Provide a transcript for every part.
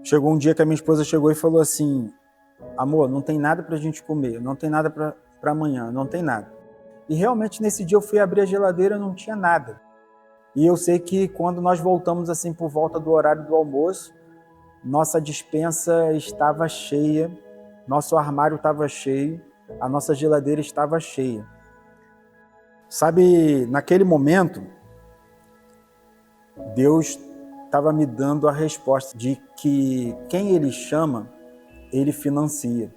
Chegou um dia que a minha esposa chegou e falou assim: amor, não tem nada pra gente comer, não tem nada pra amanhã, não tem nada. E realmente nesse dia eu fui abrir a geladeira e não tinha nada. E eu sei que quando nós voltamos assim por volta do horário do almoço, nossa despensa estava cheia, nosso armário estava cheio, a nossa geladeira estava cheia. Sabe, naquele momento, Deus estava me dando a resposta de que quem Ele chama, Ele financia.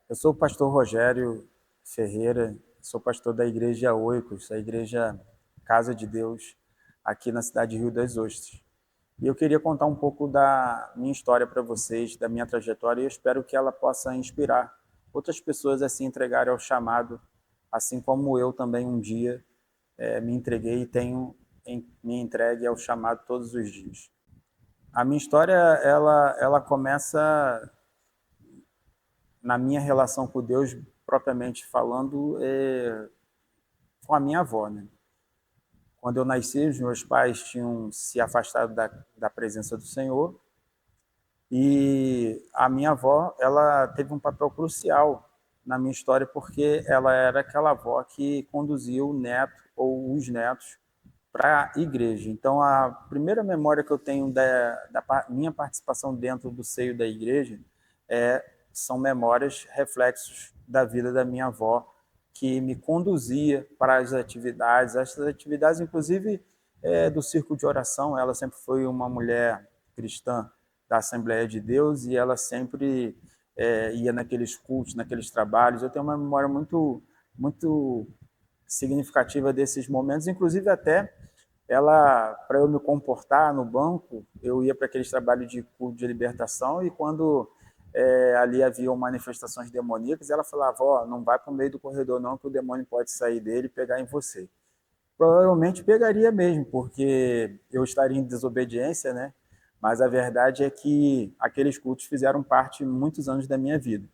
Eu sou o pastor Rogério Ferreira, sou pastor da Igreja Oicos, a Igreja Casa de Deus, aqui na cidade de Rio das Ostras. E eu queria contar um pouco da minha história para vocês, da minha trajetória, e eu espero que ela possa inspirar outras pessoas a se entregarem ao chamado, assim como eu também um dia me entreguei e tenho me entregue ao chamado todos os dias. A minha história, ela começa na minha relação com Deus, propriamente falando, com a minha avó, né? Quando eu nasci, os meus pais tinham se afastado da presença do Senhor, e a minha avó, ela teve um papel crucial na minha história, porque ela era aquela avó que conduzia o neto ou os netos para a igreja. Então, a primeira memória que eu tenho da minha participação dentro do seio da igreja são memórias, reflexos da vida da minha avó, que me conduzia para as atividades, essas atividades, inclusive, do círculo de oração. Ela sempre foi uma mulher cristã da Assembleia de Deus e ela sempre ia naqueles cultos, naqueles trabalhos. Eu tenho uma memória muito significativa desses momentos, inclusive até ela, para eu me comportar no banco, eu ia para aqueles trabalhos de culto de libertação e quando ali haviam manifestações demoníacas, ela falava: ó, não vai para o meio do corredor não, que o demônio pode sair dele e pegar em você. Provavelmente pegaria mesmo, porque eu estaria em desobediência, né? Mas a verdade é que aqueles cultos fizeram parte muitos anos da minha vida.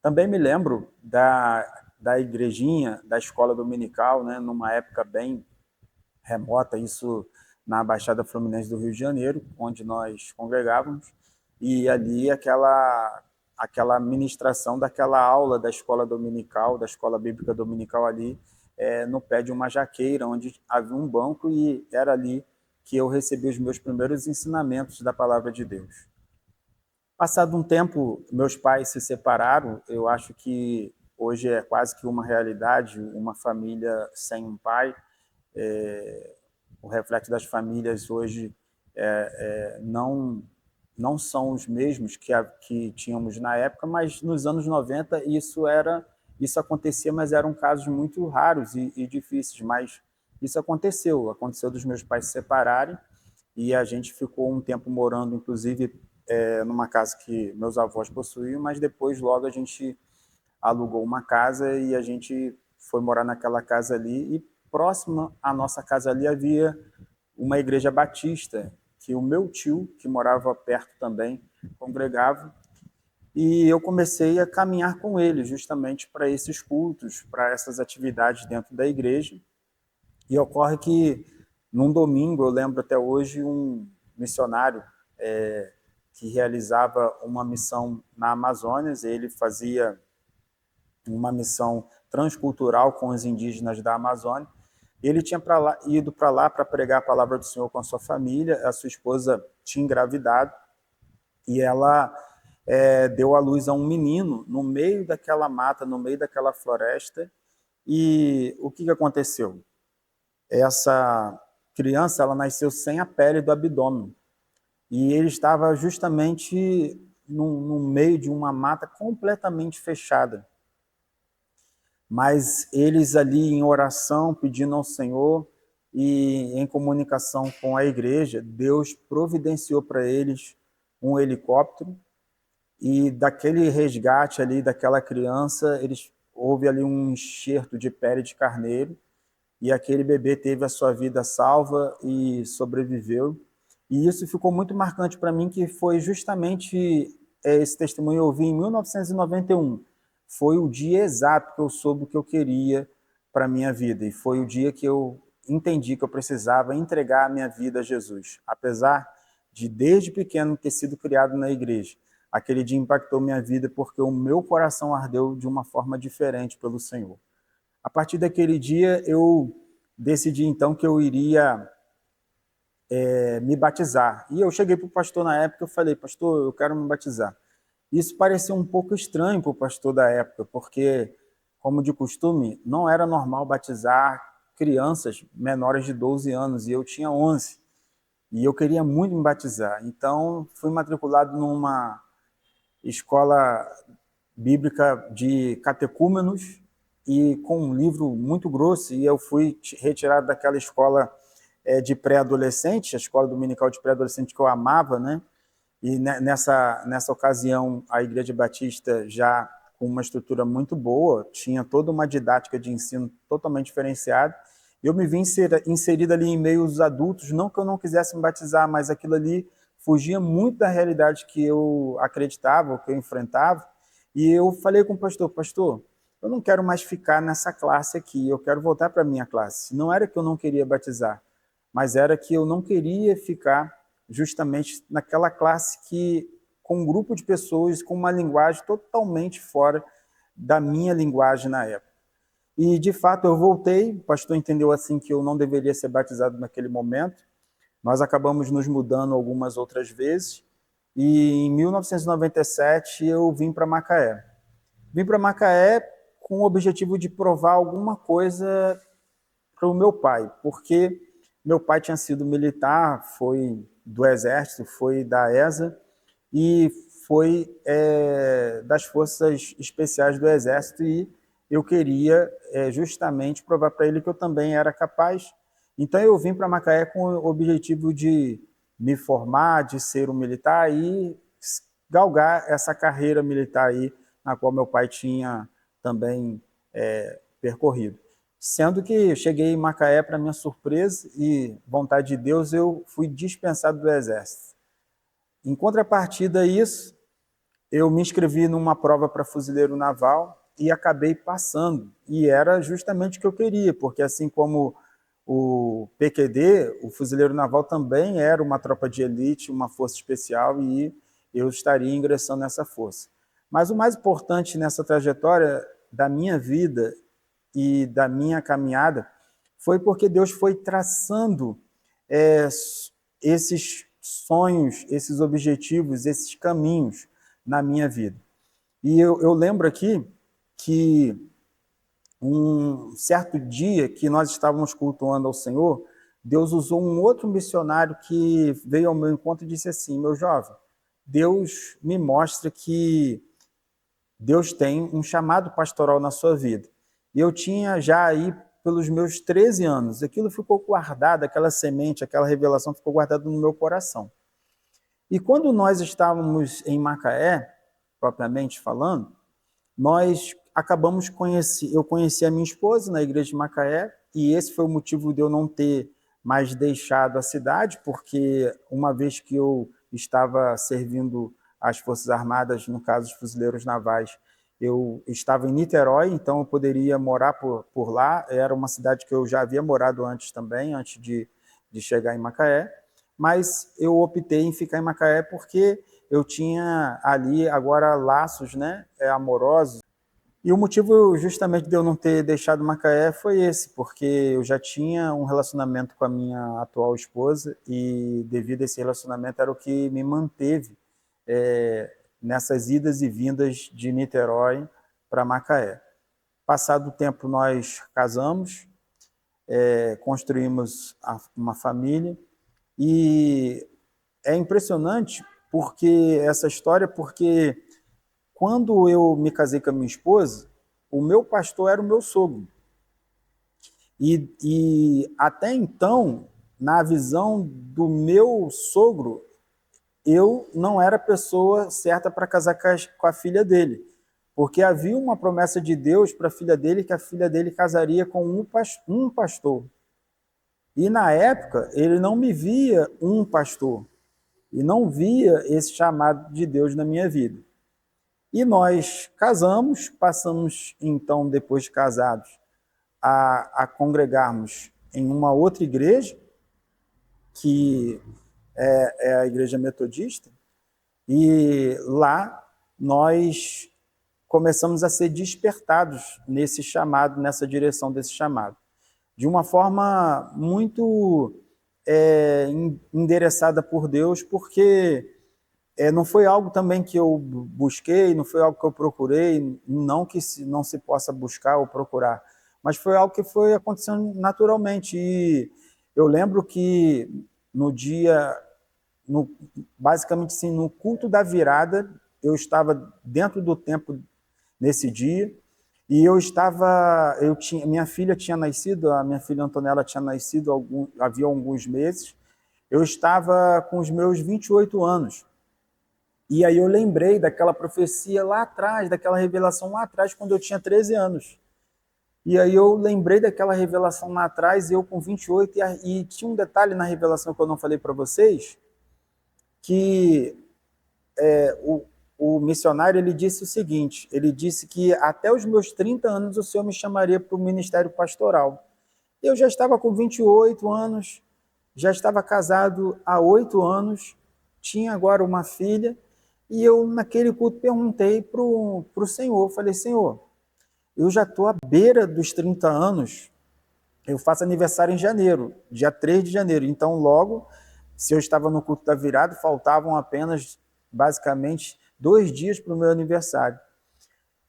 Também me lembro da igrejinha, da escola dominical, né? Numa época bem remota, isso na Baixada Fluminense do Rio de Janeiro, onde nós congregávamos, e ali aquela ministração daquela aula da escola dominical, da escola bíblica dominical ali, no pé de uma jaqueira, onde havia um banco e era ali que eu recebi os meus primeiros ensinamentos da palavra de Deus. Passado um tempo, meus pais se separaram, eu acho que hoje é quase que uma realidade, uma família sem um pai, o reflexo das famílias hoje não são os mesmos que tínhamos na época, mas nos anos 90 isso acontecia, mas eram casos muito raros e difíceis, mas isso aconteceu dos meus pais se separarem e a gente ficou um tempo morando, inclusive, numa casa que meus avós possuíam, mas depois logo a gente alugou uma casa e a gente foi morar naquela casa ali e próxima à nossa casa ali havia uma igreja batista, que o meu tio, que morava perto também, congregava, e eu comecei a caminhar com ele justamente para esses cultos, para essas atividades dentro da igreja. E ocorre que num domingo, eu lembro até hoje, um missionário que realizava uma missão na Amazônia, ele fazia uma missão transcultural com os indígenas da Amazônia. Ele tinha ido para lá para pregar a palavra do Senhor com a sua família, a sua esposa tinha engravidado e ela deu à luz a um menino no meio daquela mata, no meio daquela floresta. E o que aconteceu? Essa criança, ela nasceu sem a pele do abdômen e ele estava justamente no meio de uma mata completamente fechada. Mas eles ali em oração, pedindo ao Senhor e em comunicação com a igreja, Deus providenciou para eles um helicóptero e daquele resgate ali daquela criança, houve ali um enxerto de pele de carneiro e aquele bebê teve a sua vida salva e sobreviveu. E isso ficou muito marcante para mim, que foi justamente esse testemunho eu ouvi em 1991. Foi o dia exato que eu soube o que eu queria para a minha vida. E foi o dia que eu entendi que eu precisava entregar a minha vida a Jesus. Apesar de desde pequeno ter sido criado na igreja. Aquele dia impactou minha vida porque o meu coração ardeu de uma forma diferente pelo Senhor. A partir daquele dia, eu decidi então que eu iria me batizar. E eu cheguei para o pastor na época, eu falei, pastor, eu quero me batizar. Isso pareceu um pouco estranho para o pastor da época, porque, como de costume, não era normal batizar crianças menores de 12 anos, e eu tinha 11. E eu queria muito me batizar. Então, fui matriculado numa escola bíblica de catecúmenos e com um livro muito grosso, e eu fui retirado daquela escola de pré-adolescente, a escola dominical de pré-adolescente que eu amava, né? E nessa ocasião, a Igreja Batista já com uma estrutura muito boa, tinha toda uma didática de ensino totalmente diferenciada. Eu me vi inserido ali em meio aos adultos, não que eu não quisesse me batizar, mas aquilo ali fugia muito da realidade que eu acreditava, que eu enfrentava. E eu falei com o pastor, pastor, eu não quero mais ficar nessa classe aqui, eu quero voltar para a minha classe. Não era que eu não queria batizar, mas era que eu não queria ficar justamente naquela classe que, com um grupo de pessoas com uma linguagem totalmente fora da minha linguagem na época. E, de fato, eu voltei, o pastor entendeu assim que eu não deveria ser batizado naquele momento, nós acabamos nos mudando algumas outras vezes, e em 1997 eu vim para Macaé. Vim para Macaé com o objetivo de provar alguma coisa para o meu pai, porque meu pai tinha sido militar, foi do Exército, foi da ESA e foi das Forças Especiais do Exército, e eu queria justamente provar para ele que eu também era capaz. Então eu vim para Macaé com o objetivo de me formar, de ser um militar e galgar essa carreira militar aí, na qual meu pai tinha também percorrido. Sendo que cheguei em Macaé, para minha surpresa e vontade de Deus, eu fui dispensado do Exército. Em contrapartida a isso, eu me inscrevi numa prova para fuzileiro naval e acabei passando. E era justamente o que eu queria, porque assim como o PQD, o fuzileiro naval também era uma tropa de elite, uma força especial, e eu estaria ingressando nessa força. Mas o mais importante nessa trajetória da minha vida e da minha caminhada foi porque Deus foi traçando esses sonhos, esses objetivos, esses caminhos na minha vida. E eu lembro aqui que um certo dia que nós estávamos cultuando ao Senhor, Deus usou um outro missionário que veio ao meu encontro e disse assim, meu jovem, Deus me mostra que Deus tem um chamado pastoral na sua vida. E eu tinha já aí, pelos meus 13 anos, aquilo ficou guardado, aquela semente, aquela revelação ficou guardada no meu coração. E quando nós estávamos em Macaé, propriamente falando, nós acabamos eu conheci a minha esposa na igreja de Macaé, e esse foi o motivo de eu não ter mais deixado a cidade, porque uma vez que eu estava servindo as Forças Armadas, no caso os fuzileiros navais, eu estava em Niterói, então eu poderia morar por lá, era uma cidade que eu já havia morado antes também, antes de chegar em Macaé, mas eu optei em ficar em Macaé porque eu tinha ali agora laços, né, amorosos. E o motivo justamente de eu não ter deixado Macaé foi esse, porque eu já tinha um relacionamento com a minha atual esposa e devido a esse relacionamento era o que me manteve nessas idas e vindas de Niterói para Macaé. Passado o tempo nós casamos, construímos uma família e é impressionante porque essa história, porque quando eu me casei com a minha esposa, o meu pastor era o meu sogro. E até então, na visão do meu sogro, eu não era a pessoa certa para casar com a filha dele, porque havia uma promessa de Deus para a filha dele, que a filha dele casaria com um pastor. E na época, ele não me via um pastor, e não via esse chamado de Deus na minha vida. E nós casamos, passamos então, depois de casados, a congregarmos em uma outra igreja, que é a Igreja Metodista, e lá nós começamos a ser despertados nesse chamado, nessa direção desse chamado, de uma forma muito endereçada por Deus, porque não foi algo também que eu busquei, não foi algo que eu procurei, não que não se possa buscar ou procurar, mas foi algo que foi acontecendo naturalmente. E eu lembro que no dia, basicamente assim, no culto da virada, eu estava dentro do templo nesse dia, e minha filha tinha nascido, a minha filha Antonella tinha nascido havia alguns meses, eu estava com os meus 28 anos. E aí eu lembrei daquela profecia lá atrás, daquela revelação lá atrás, quando eu tinha 13 anos. E aí eu lembrei daquela revelação lá atrás, eu com 28, e tinha um detalhe na revelação que eu não falei para vocês, que o missionário ele disse o seguinte, ele disse que até os meus 30 anos o Senhor me chamaria para o ministério pastoral. Eu já estava com 28 anos, já estava casado há 8 anos, tinha agora uma filha, e eu naquele culto perguntei para o Senhor, falei, Senhor, eu já estou à beira dos 30 anos, eu faço aniversário em janeiro, dia 3 de janeiro, então logo, se eu estava no culto da virada, faltavam apenas, basicamente, 2 dias para o meu aniversário.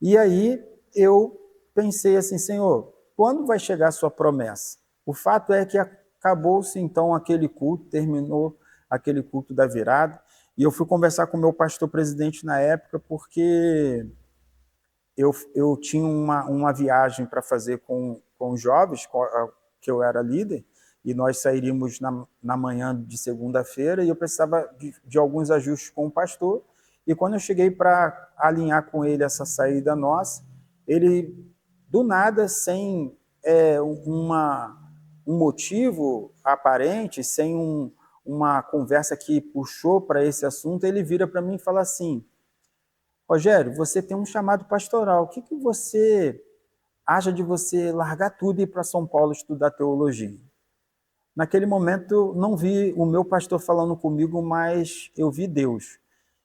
E aí eu pensei assim, Senhor, quando vai chegar a sua promessa? O fato é que acabou-se então aquele culto, terminou aquele culto da virada, e eu fui conversar com o meu pastor presidente na época, porque eu tinha uma viagem para fazer com os jovens, que eu era líder, e nós sairíamos na manhã de segunda-feira, e eu precisava de alguns ajustes com o pastor, e quando eu cheguei para alinhar com ele essa saída nossa, ele, do nada, sem um motivo aparente, sem uma conversa que puxou para esse assunto, ele vira para mim e fala assim, Rogério, você tem um chamado pastoral, o que você acha de você largar tudo e ir para São Paulo estudar teologia? Naquele momento, não vi o meu pastor falando comigo, mas eu vi Deus.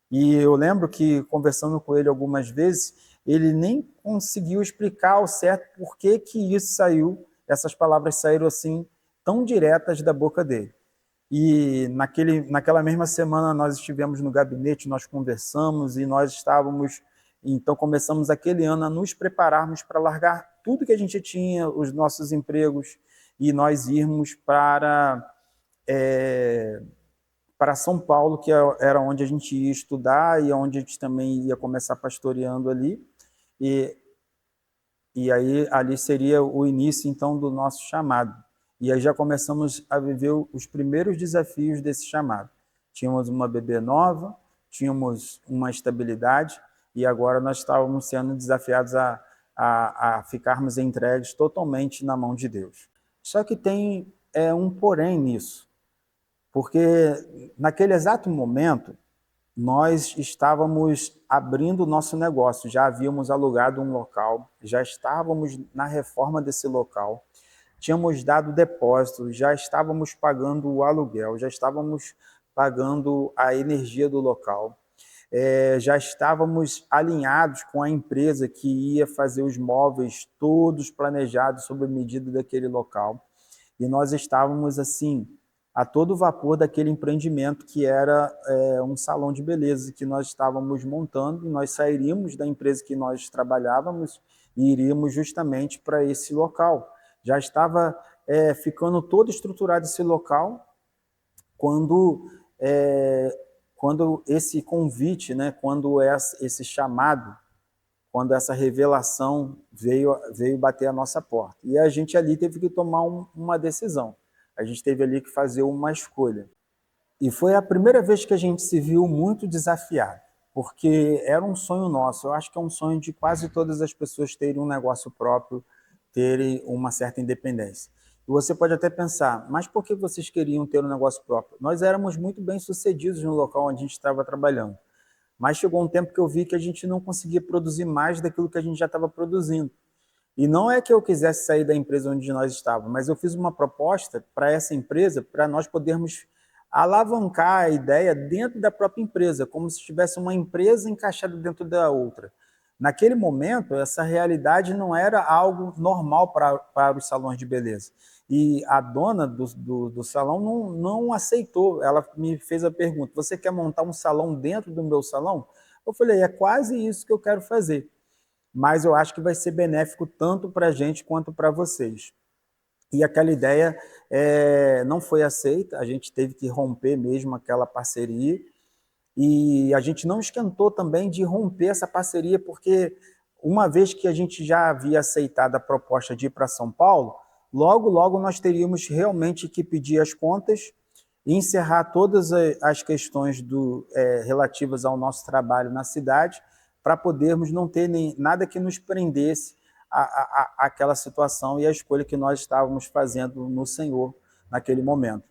E eu lembro que, conversando com ele algumas vezes, ele nem conseguiu explicar ao certo por que isso saiu, essas palavras saíram assim, tão diretas da boca dele. E naquela mesma semana nós estivemos no gabinete, nós conversamos e nós estávamos, então começamos aquele ano a nos prepararmos para largar tudo que a gente tinha, os nossos empregos, e nós irmos para São Paulo, que era onde a gente ia estudar e onde a gente também ia começar pastoreando ali. E aí ali seria o início então do nosso chamado. E aí já começamos a viver os primeiros desafios desse chamado. Tínhamos uma bebê nova, tínhamos uma estabilidade, e agora nós estávamos sendo desafiados a ficarmos entregues totalmente na mão de Deus. Só que tem um porém nisso, porque naquele exato momento nós estávamos abrindo o nosso negócio, já havíamos alugado um local, já estávamos na reforma desse local, tínhamos dado depósito, já estávamos pagando o aluguel, já estávamos pagando a energia do local, já estávamos alinhados com a empresa que ia fazer os móveis todos planejados sob a medida daquele local. E nós estávamos assim, a todo vapor daquele empreendimento que era um salão de beleza que nós estávamos montando, e nós sairíamos da empresa que nós trabalhávamos e iríamos justamente para esse local. Já estava ficando todo estruturado esse local quando esse convite, né, quando esse chamado, quando essa revelação veio bater a nossa porta. E a gente ali teve que tomar uma decisão. A gente teve ali que fazer uma escolha. E foi a primeira vez que a gente se viu muito desafiado, porque era um sonho nosso. Eu acho que é um sonho de quase todas as pessoas terem um negócio próprio, terem uma certa independência. E você pode até pensar, mas por que vocês queriam ter um negócio próprio? Nós éramos muito bem-sucedidos no local onde a gente estava trabalhando. Mas chegou um tempo que eu vi que a gente não conseguia produzir mais daquilo que a gente já estava produzindo. E não é que eu quisesse sair da empresa onde nós estávamos, mas eu fiz uma proposta para essa empresa, para nós podermos alavancar a ideia dentro da própria empresa, como se tivesse uma empresa encaixada dentro da outra. Naquele momento, essa realidade não era algo normal para os salões de beleza. E a dona do salão não aceitou. Ela me fez a pergunta: você quer montar um salão dentro do meu salão? Eu falei: é quase isso que eu quero fazer. Mas eu acho que vai ser benéfico tanto para a gente quanto para vocês. E aquela ideia não foi aceita, a gente teve que romper mesmo aquela parceria, e a gente não esquentou também de romper essa parceria, porque uma vez que a gente já havia aceitado a proposta de ir para São Paulo, logo, logo nós teríamos realmente que pedir as contas e encerrar todas as questões relativas ao nosso trabalho na cidade, para podermos não ter nada que nos prendesse àquela situação e à escolha que nós estávamos fazendo no Senhor naquele momento.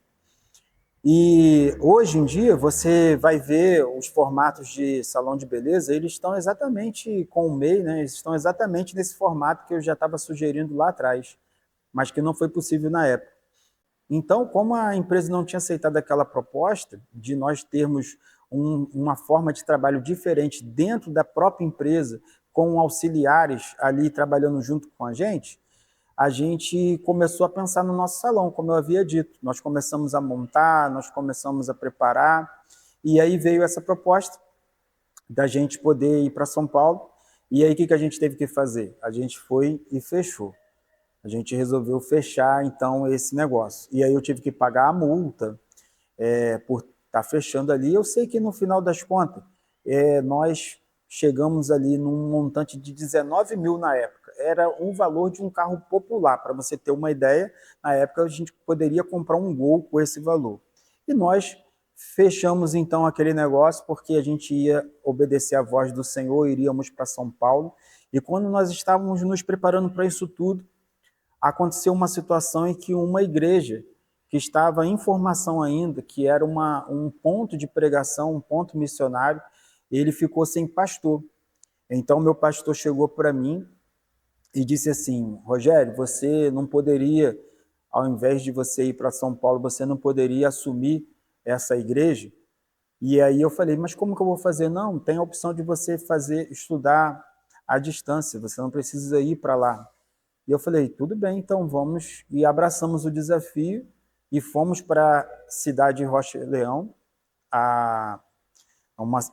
E hoje em dia você vai ver os formatos de salão de beleza, eles estão exatamente com o MEI, né? Eles estão exatamente nesse formato que eu já estava sugerindo lá atrás, mas que não foi possível na época. Então, como a empresa não tinha aceitado aquela proposta de nós termos uma forma de trabalho diferente dentro da própria empresa, com auxiliares ali trabalhando junto com a gente começou a pensar no nosso salão, como eu havia dito. Nós começamos a montar, nós começamos a preparar, e aí veio essa proposta da gente poder ir para São Paulo. E aí o que a gente teve que fazer? A gente foi e fechou. A gente resolveu fechar, então, esse negócio. E aí eu tive que pagar a multa por estar fechando ali. Eu sei que, no final das contas, nós chegamos ali num montante de 19 mil na época. Era um valor de um carro popular. Para você ter uma ideia, na época a gente poderia comprar um Gol com esse valor. E nós fechamos, então, aquele negócio porque a gente ia obedecer à voz do Senhor, iríamos para São Paulo. E quando nós estávamos nos preparando para isso tudo, aconteceu uma situação em que uma igreja que estava em formação ainda, que era um ponto de pregação, um ponto missionário, ele ficou sem pastor. Então, meu pastor chegou para mim e disse assim: Rogério, você não poderia, ao invés de você ir para São Paulo, você não poderia assumir essa igreja? E aí eu falei: mas como que eu vou fazer? Não, tem a opção de você estudar à distância, você não precisa ir para lá. E eu falei: tudo bem, então vamos. E abraçamos o desafio e fomos para a cidade de Rocha Leão,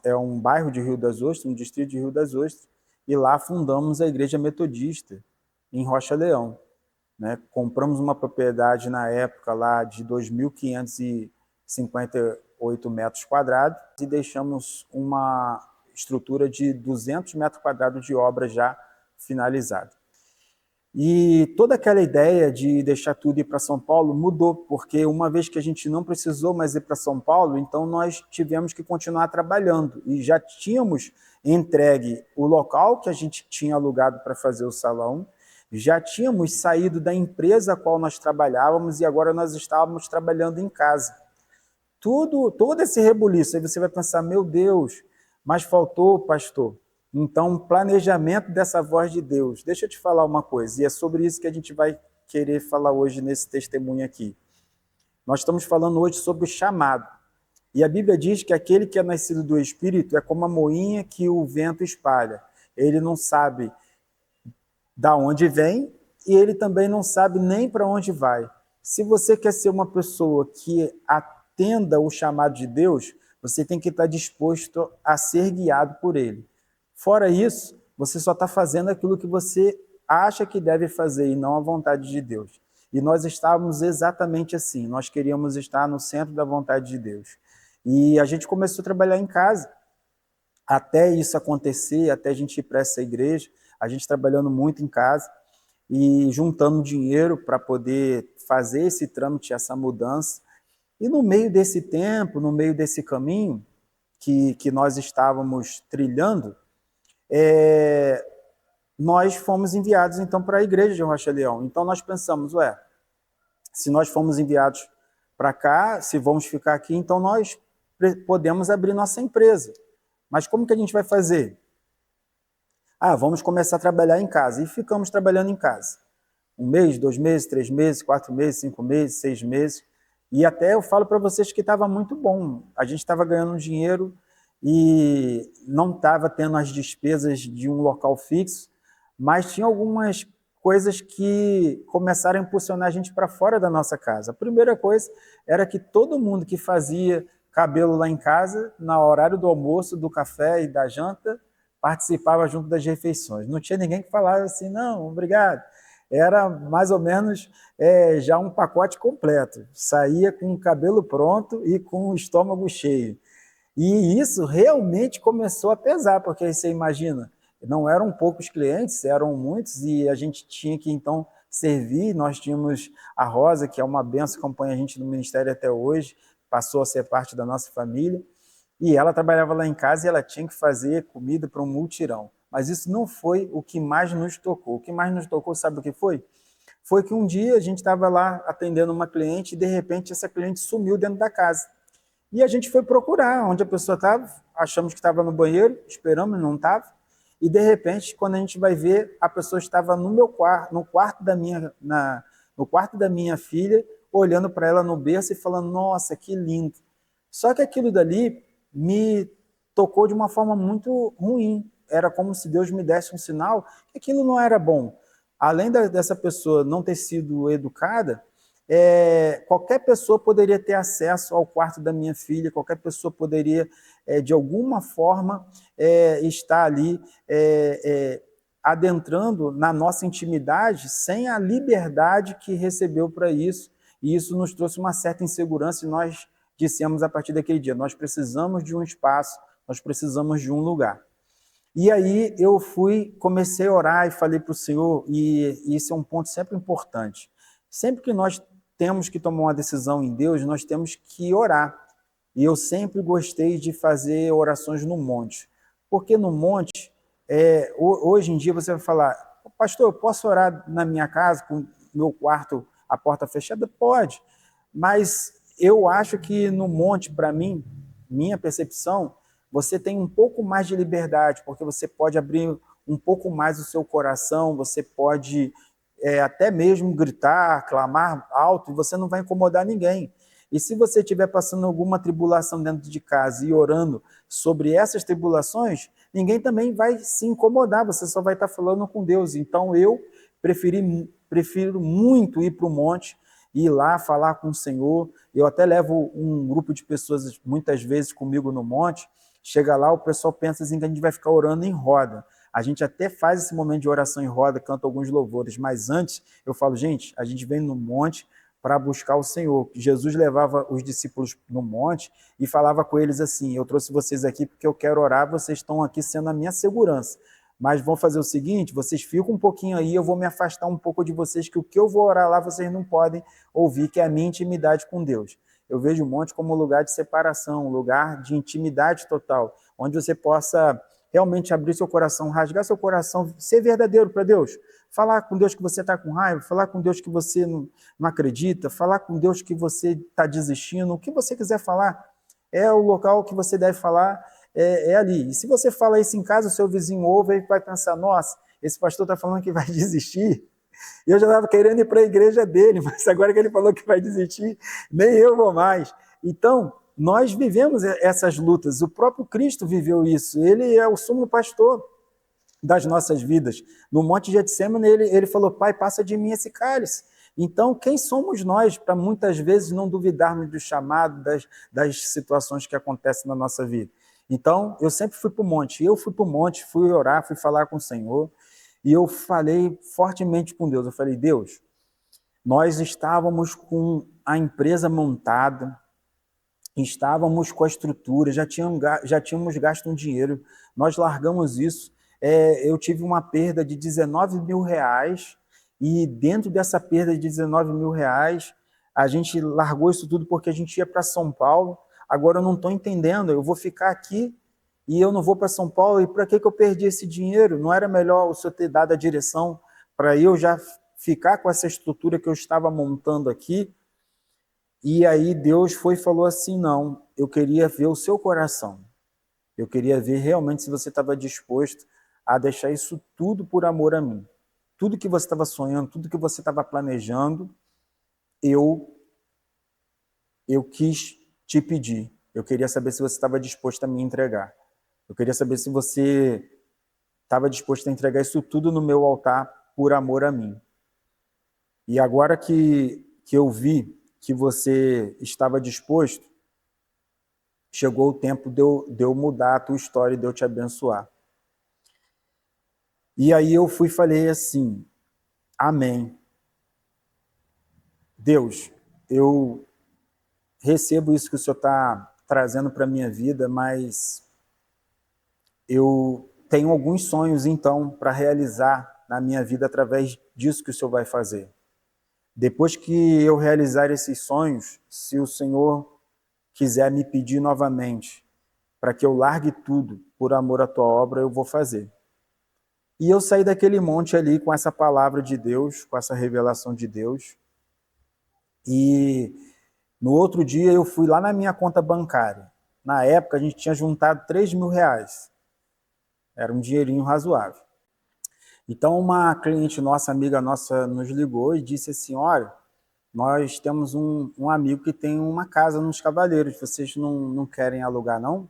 é um bairro de Rio das Ostras, um distrito de Rio das Ostras, e lá fundamos a Igreja Metodista, em Rocha Leão. Né? Compramos uma propriedade na época lá de 2.558 metros quadrados e deixamos uma estrutura de 200 metros quadrados de obra já finalizada. E toda aquela ideia de deixar tudo ir para São Paulo mudou, porque uma vez que a gente não precisou mais ir para São Paulo, então nós tivemos que continuar trabalhando. E já tínhamos entregue o local que a gente tinha alugado para fazer o salão, já tínhamos saído da empresa a qual nós trabalhávamos e agora nós estávamos trabalhando em casa. Todo esse rebuliço, aí você vai pensar: meu Deus, mas faltou, pastor. Então, planejamento dessa voz de Deus. Deixa eu te falar uma coisa, e é sobre isso que a gente vai querer falar hoje nesse testemunho aqui. Nós estamos falando hoje sobre o chamado. E a Bíblia diz que aquele que é nascido do Espírito é como a moinha que o vento espalha. Ele não sabe da onde vem e ele também não sabe nem para onde vai. Se você quer ser uma pessoa que atenda o chamado de Deus, você tem que estar disposto a ser guiado por ele. Fora isso, você só está fazendo aquilo que você acha que deve fazer e não a vontade de Deus. E nós estávamos exatamente assim, nós queríamos estar no centro da vontade de Deus. E a gente começou a trabalhar em casa. Até isso acontecer, até a gente ir para essa igreja, a gente trabalhando muito em casa e juntando dinheiro para poder fazer esse trâmite, essa mudança. E no meio desse tempo, no meio desse caminho que nós estávamos trilhando, nós fomos enviados então para a igreja de Rocha Leão. Então nós pensamos: se nós fomos enviados para cá, se vamos ficar aqui, então nós podemos abrir nossa empresa. Mas como que a gente vai fazer? Vamos começar a trabalhar em casa. E ficamos trabalhando em casa. 1 mês, 2 meses, 3 meses, 4 meses, 5 meses, 6 meses. E até eu falo para vocês que estava muito bom. A gente estava ganhando dinheiro e não estava tendo as despesas de um local fixo, mas tinha algumas coisas que começaram a impulsionar a gente para fora da nossa casa. A primeira coisa era que todo mundo que fazia cabelo lá em casa, no horário do almoço, do café e da janta, participava junto das refeições. Não tinha ninguém que falasse assim, não, obrigado. Era mais ou menos já um pacote completo. Saía com o cabelo pronto e com o estômago cheio. E isso realmente começou a pesar, porque você imagina, não eram poucos clientes, eram muitos, e a gente tinha que então servir. Nós tínhamos a Rosa, que é uma benção, acompanha a gente no ministério até hoje, passou a ser parte da nossa família, e ela trabalhava lá em casa e ela tinha que fazer comida para um multirão. Mas isso não foi o que mais nos tocou. O que mais nos tocou, sabe o que foi? Foi que um dia a gente estava lá atendendo uma cliente e de repente essa cliente sumiu dentro da casa. E a gente foi procurar onde a pessoa estava, achamos que estava no banheiro, esperamos, não estava. E de repente, quando a gente vai ver, a pessoa estava no meu quarto, no quarto da minha filha, olhando para ela no berço e falando: "Nossa, que lindo". Só que aquilo dali me tocou de uma forma muito ruim. Era como se Deus me desse um sinal que aquilo não era bom. Além dessa pessoa não ter sido educada, qualquer pessoa poderia ter acesso ao quarto da minha filha, qualquer pessoa poderia, de alguma forma, estar ali adentrando na nossa intimidade sem a liberdade que recebeu para isso, e isso nos trouxe uma certa insegurança e nós dissemos a partir daquele dia, nós precisamos de um espaço, nós precisamos de um lugar. E aí eu comecei a orar e falei para o Senhor, e isso é um ponto sempre importante. Sempre que nós temos que tomar uma decisão em Deus, nós temos que orar. E eu sempre gostei de fazer orações no monte. Porque no monte, hoje em dia você vai falar, pastor, eu posso orar na minha casa, com o meu quarto, a porta fechada? Pode. Mas eu acho que no monte, para mim, minha percepção, você tem um pouco mais de liberdade, porque você pode abrir um pouco mais o seu coração, você pode até mesmo gritar, clamar alto, e você não vai incomodar ninguém. E se você estiver passando alguma tribulação dentro de casa e orando sobre essas tribulações, ninguém também vai se incomodar, você só vai estar falando com Deus. Então eu prefiro muito ir para o monte, ir lá falar com o Senhor. Eu até levo um grupo de pessoas muitas vezes comigo no monte, chega lá, o pessoal pensa assim que a gente vai ficar orando em roda. A gente até faz esse momento de oração em roda, canta alguns louvores, mas antes eu falo, gente, a gente vem no monte para buscar o Senhor. Jesus levava os discípulos no monte e falava com eles assim, eu trouxe vocês aqui porque eu quero orar, vocês estão aqui sendo a minha segurança. Mas vão fazer o seguinte, vocês ficam um pouquinho aí, eu vou me afastar um pouco de vocês, que o que eu vou orar lá vocês não podem ouvir, que é a minha intimidade com Deus. Eu vejo o monte como um lugar de separação, um lugar de intimidade total, onde você possa realmente abrir seu coração, rasgar seu coração, ser verdadeiro para Deus. Falar com Deus que você está com raiva, falar com Deus que você não acredita, falar com Deus que você está desistindo, o que você quiser falar, é o local que você deve falar, é ali. E se você fala isso em casa, o seu vizinho ouve e vai pensar, nossa, esse pastor está falando que vai desistir. Eu já estava querendo ir para a igreja dele, mas agora que ele falou que vai desistir, nem eu vou mais. Então, nós vivemos essas lutas, o próprio Cristo viveu isso, ele é o sumo pastor das nossas vidas. No Monte Getsemane, ele falou, Pai, passa de mim esse cálice. Então, quem somos nós para muitas vezes não duvidarmos do chamado, das situações que acontecem na nossa vida? Então, eu sempre fui para o monte, fui orar, fui falar com o Senhor, e eu falei fortemente com Deus, eu falei, Deus, nós estávamos com a empresa montada, estávamos com a estrutura, já tínhamos gasto um dinheiro, nós largamos isso, eu tive uma perda de 19 mil reais, e dentro dessa perda de 19 mil reais, a gente largou isso tudo porque a gente ia para São Paulo, agora eu não estou entendendo, eu vou ficar aqui e eu não vou para São Paulo, e para que eu perdi esse dinheiro? Não era melhor o senhor ter dado a direção para eu já ficar com essa estrutura que eu estava montando aqui? E aí Deus foi e falou assim, não, eu queria ver o seu coração, eu queria ver realmente se você estava disposto a deixar isso tudo por amor a mim. Tudo que você estava sonhando, tudo que você estava planejando, eu eu quis te pedir. Eu queria saber se você estava disposto a me entregar. Eu queria saber se você estava disposto a entregar isso tudo no meu altar por amor a mim. E agora que eu vi que você estava disposto, chegou o tempo de eu mudar a tua história e de eu te abençoar. E aí eu fui e falei assim, amém. Deus, eu recebo isso que o Senhor está trazendo para a minha vida, mas eu tenho alguns sonhos, então, para realizar na minha vida através disso que o Senhor vai fazer. Depois que eu realizar esses sonhos, se o Senhor quiser me pedir novamente para que eu largue tudo por amor à tua obra, eu vou fazer. E eu saí daquele monte ali com essa palavra de Deus, com essa revelação de Deus. E no outro dia eu fui lá na minha conta bancária. Na época a gente tinha juntado R$ 3.000. Era um dinheirinho razoável. Então uma cliente nossa, amiga nossa, nos ligou e disse assim, olha, nós temos um amigo que tem uma casa nos Cavaleiros, vocês não querem alugar não?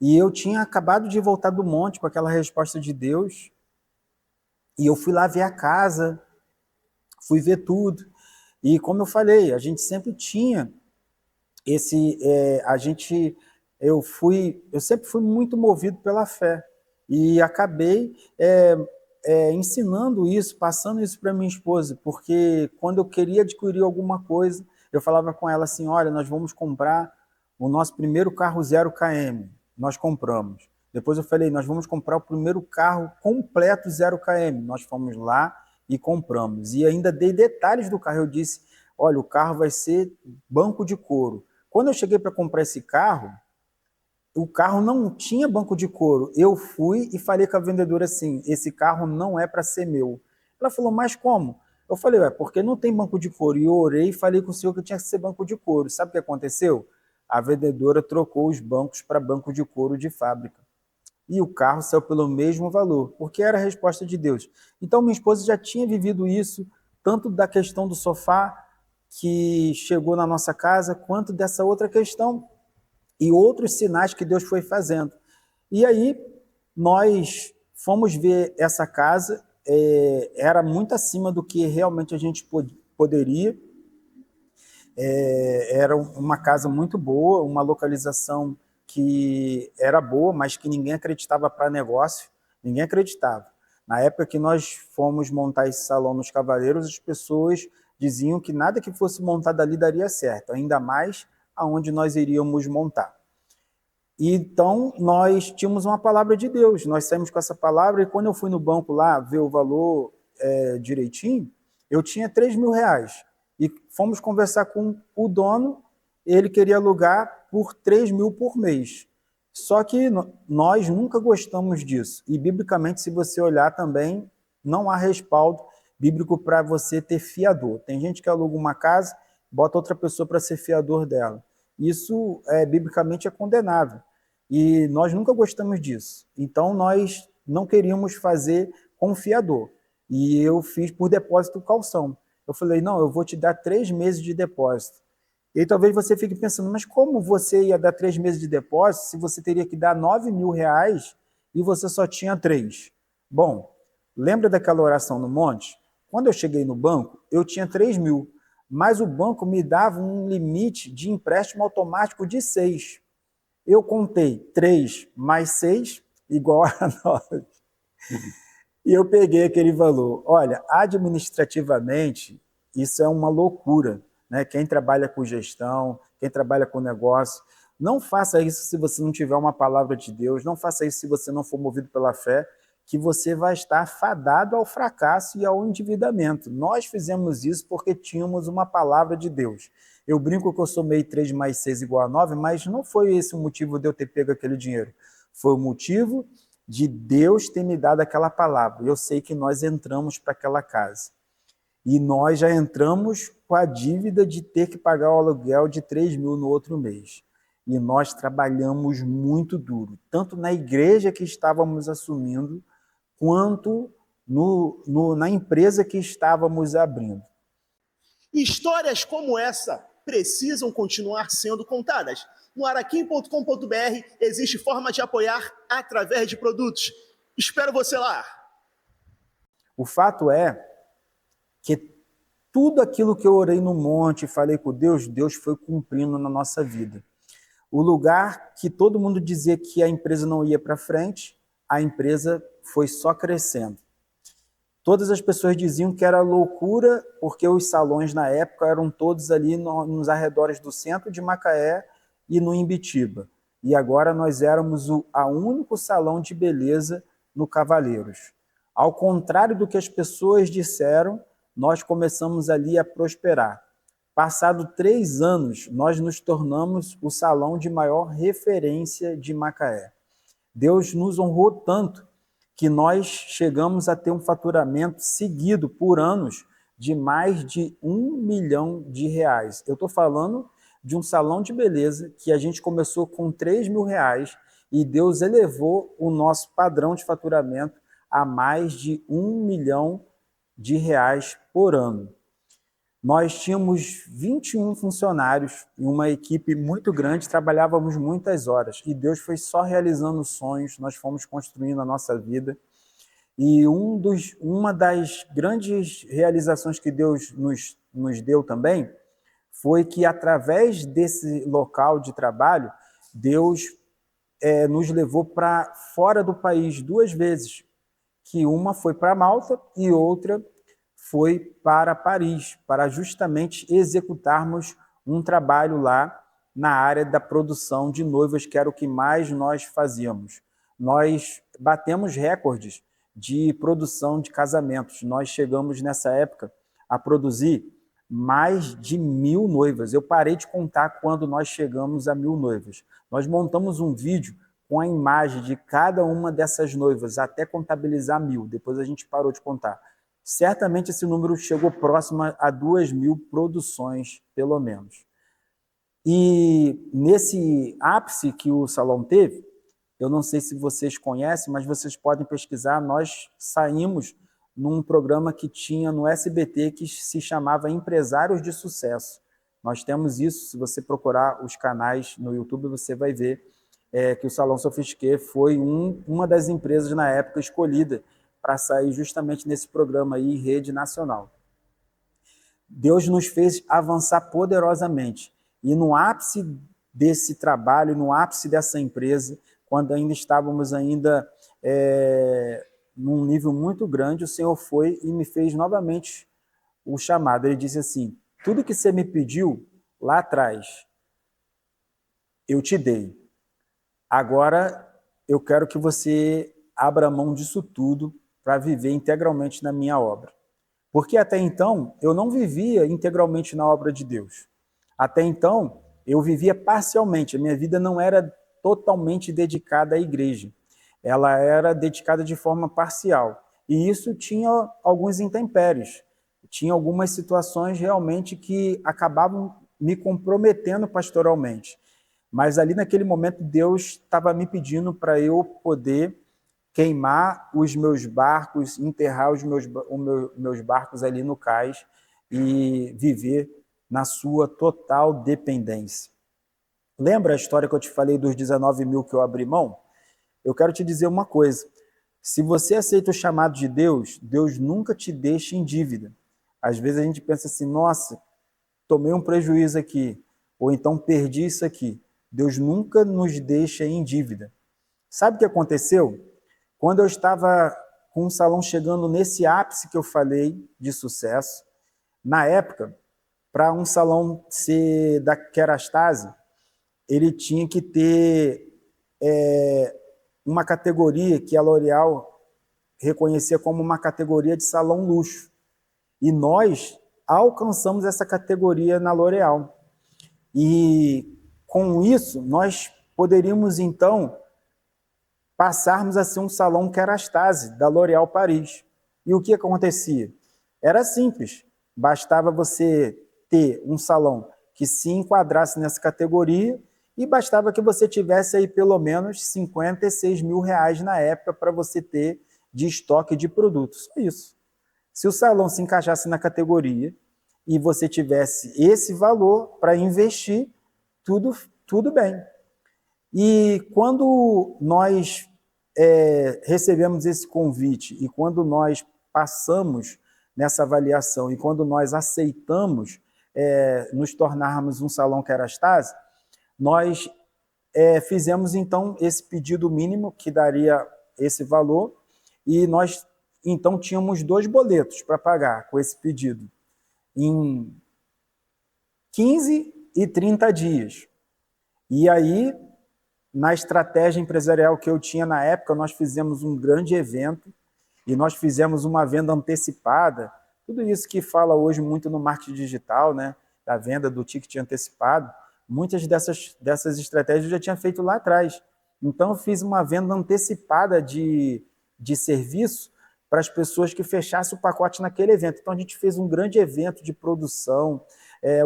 E eu tinha acabado de voltar do monte com aquela resposta de Deus, e eu fui lá ver a casa, fui ver tudo, e como eu falei, a gente sempre tinha eu sempre fui muito movido pela fé, e acabei ensinando isso, passando isso para minha esposa, porque quando eu queria adquirir alguma coisa, eu falava com ela assim, olha, nós vamos comprar o nosso primeiro carro 0 km, nós compramos. Depois eu falei, nós vamos comprar o primeiro carro completo 0 km, nós fomos lá e compramos. E ainda dei detalhes do carro, eu disse, olha, o carro vai ser banco de couro. Quando eu cheguei para comprar esse carro, o carro não tinha banco de couro. Eu fui e falei com a vendedora assim, esse carro não é para ser meu. Ela falou, mas como? Eu falei, porque não tem banco de couro. E eu orei e falei com o senhor que tinha que ser banco de couro. Sabe o que aconteceu? A vendedora trocou os bancos para banco de couro de fábrica. E o carro saiu pelo mesmo valor, porque era a resposta de Deus. Então minha esposa já tinha vivido isso, tanto da questão do sofá que chegou na nossa casa, quanto dessa outra questão e outros sinais que Deus foi fazendo. E aí nós fomos ver essa casa, era muito acima do que realmente a gente poderia. Era uma casa muito boa, uma localização que era boa, mas que ninguém acreditava para negócio, ninguém acreditava. Na época que nós fomos montar esse salão nos Cavaleiros, as pessoas diziam que nada que fosse montado ali daria certo, ainda mais aonde nós iríamos montar. E então nós tínhamos uma palavra de Deus, nós saímos com essa palavra, e quando eu fui no banco lá ver o valor direitinho, eu tinha R$ 3.000. E fomos conversar com o dono, ele queria alugar por 3.000 por mês. Só que nós nunca gostamos disso. E biblicamente, se você olhar também, não há respaldo bíblico para você ter fiador. Tem gente que aluga uma casa, bota outra pessoa para ser fiador dela. Isso biblicamente é condenável. E nós nunca gostamos disso. Então nós não queríamos fazer com fiador. E eu fiz por depósito calção. Eu falei, não, eu vou te dar 3 meses de depósito. E aí talvez você fique pensando, mas como você ia dar 3 meses de depósito se você teria que dar R$ 9.000 e você só tinha 3? Bom, lembra daquela oração no monte? Quando eu cheguei no banco, eu tinha 3.000, mas o banco me dava um limite de empréstimo automático de 6. Eu contei 3 mais 6 igual a 9. E eu peguei aquele valor. Olha, administrativamente, isso é uma loucura, né? Quem trabalha com gestão, quem trabalha com negócio, não faça isso se você não tiver uma palavra de Deus, não faça isso se você não for movido pela fé, que você vai estar fadado ao fracasso e ao endividamento. Nós fizemos isso porque tínhamos uma palavra de Deus. Eu brinco que eu somei 3 mais 6 igual a 9, mas não foi esse o motivo de eu ter pego aquele dinheiro. Foi o motivo de Deus ter me dado aquela palavra. Eu sei que nós entramos para aquela casa. E nós já entramos com a dívida de ter que pagar o aluguel de 3.000 no outro mês. E nós trabalhamos muito duro, tanto na igreja que estávamos assumindo, quanto na empresa que estávamos abrindo. Histórias como essa precisam continuar sendo contadas. No araquim.com.br existe forma de apoiar através de produtos. Espero você lá! O fato é que tudo aquilo que eu orei no monte, falei com Deus, Deus foi cumprindo na nossa vida. O lugar que todo mundo dizia que a empresa não ia para frente, a empresa foi só crescendo. Todas as pessoas diziam que era loucura, porque os salões na época eram todos ali nos arredores do centro de Macaé e no Imbitiba. E agora nós éramos o único salão de beleza no Cavaleiros. Ao contrário do que as pessoas disseram, nós começamos ali a prosperar. Passado 3 anos, nós nos tornamos o salão de maior referência de Macaé. Deus nos honrou tanto que nós chegamos a ter um faturamento seguido por anos de mais de R$1 milhão. Eu estou falando de um salão de beleza que a gente começou com R$3 mil e Deus elevou o nosso padrão de faturamento a mais de R$1 milhão por ano. Nós tínhamos 21 funcionários e uma equipe muito grande, trabalhávamos muitas horas e Deus foi só realizando sonhos, nós fomos construindo a nossa vida. E uma das grandes realizações que Deus nos deu também foi que, através desse local de trabalho, Deus nos levou para fora do país 2 vezes, que uma foi para Malta e outra foi para Paris, para justamente executarmos um trabalho lá na área da produção de noivas, que era o que mais nós fazíamos. Nós batemos recordes de produção de casamentos. Nós chegamos, nessa época, a produzir mais de 1.000 noivas. Eu parei de contar quando nós chegamos a 1.000 noivas. Nós montamos um vídeo com a imagem de cada uma dessas noivas, até contabilizar 1.000. Depois a gente parou de contar. Certamente esse número chegou próximo a 2.000 produções, pelo menos. E nesse ápice que o salão teve, eu não sei se vocês conhecem, mas vocês podem pesquisar, nós saímos num programa que tinha no SBT que se chamava Empresários de Sucesso. Nós temos isso, se você procurar os canais no YouTube, você vai ver que o Salão Sofistique foi uma das empresas na época escolhida para sair justamente nesse programa aí, em rede nacional. Deus nos fez avançar poderosamente. E no ápice desse trabalho, no ápice dessa empresa, quando ainda estávamos num nível muito grande, o Senhor foi e me fez novamente o chamado. Ele disse assim: tudo que você me pediu lá atrás, eu te dei. Agora eu quero que você abra mão disso tudo para viver integralmente na minha obra. Porque até então eu não vivia integralmente na obra de Deus. Até então eu vivia parcialmente, a minha vida não era totalmente dedicada à igreja. Ela era dedicada de forma parcial. E isso tinha alguns intempéries. Tinha algumas situações realmente que acabavam me comprometendo pastoralmente. Mas ali naquele momento Deus estava me pedindo para eu poder queimar os meus barcos, enterrar os meus barcos ali no cais e viver na sua total dependência. Lembra a história que eu te falei dos 19 mil que eu abri mão? Eu quero te dizer uma coisa: se você aceita o chamado de Deus, Deus nunca te deixa em dívida. Às vezes a gente pensa assim: nossa, tomei um prejuízo aqui, ou então perdi isso aqui. Deus nunca nos deixa em dívida. Sabe o que aconteceu? Quando eu estava com um salão chegando nesse ápice que eu falei de sucesso, na época, para um salão ser da Kerastase, ele tinha que ter uma categoria que a L'Oréal reconhecia como uma categoria de salão luxo. E nós alcançamos essa categoria na L'Oréal. E com isso, nós poderíamos, então, passarmos a ser um salão Kerastase, da L'Oréal Paris. E o que acontecia? Era simples, bastava você ter um salão que se enquadrasse nessa categoria e bastava que você tivesse aí pelo menos R$56 mil na época para você ter de estoque de produtos. Só isso. Se o salão se encaixasse na categoria e você tivesse esse valor para investir, tudo bem. E quando nós recebemos esse convite e quando nós passamos nessa avaliação e quando nós aceitamos nos tornarmos um salão Kerastase, nós fizemos então esse pedido mínimo que daria esse valor e nós então tínhamos 2 boletos para pagar com esse pedido em 15 e 30 dias. E aí, na estratégia empresarial que eu tinha na época, nós fizemos um grande evento e nós fizemos uma venda antecipada, tudo isso que fala hoje muito no marketing digital, né, da venda do ticket antecipado, muitas dessas estratégias eu já tinha feito lá atrás. Então, eu fiz uma venda antecipada de serviço para as pessoas que fechassem o pacote naquele evento. Então, a gente fez um grande evento de produção,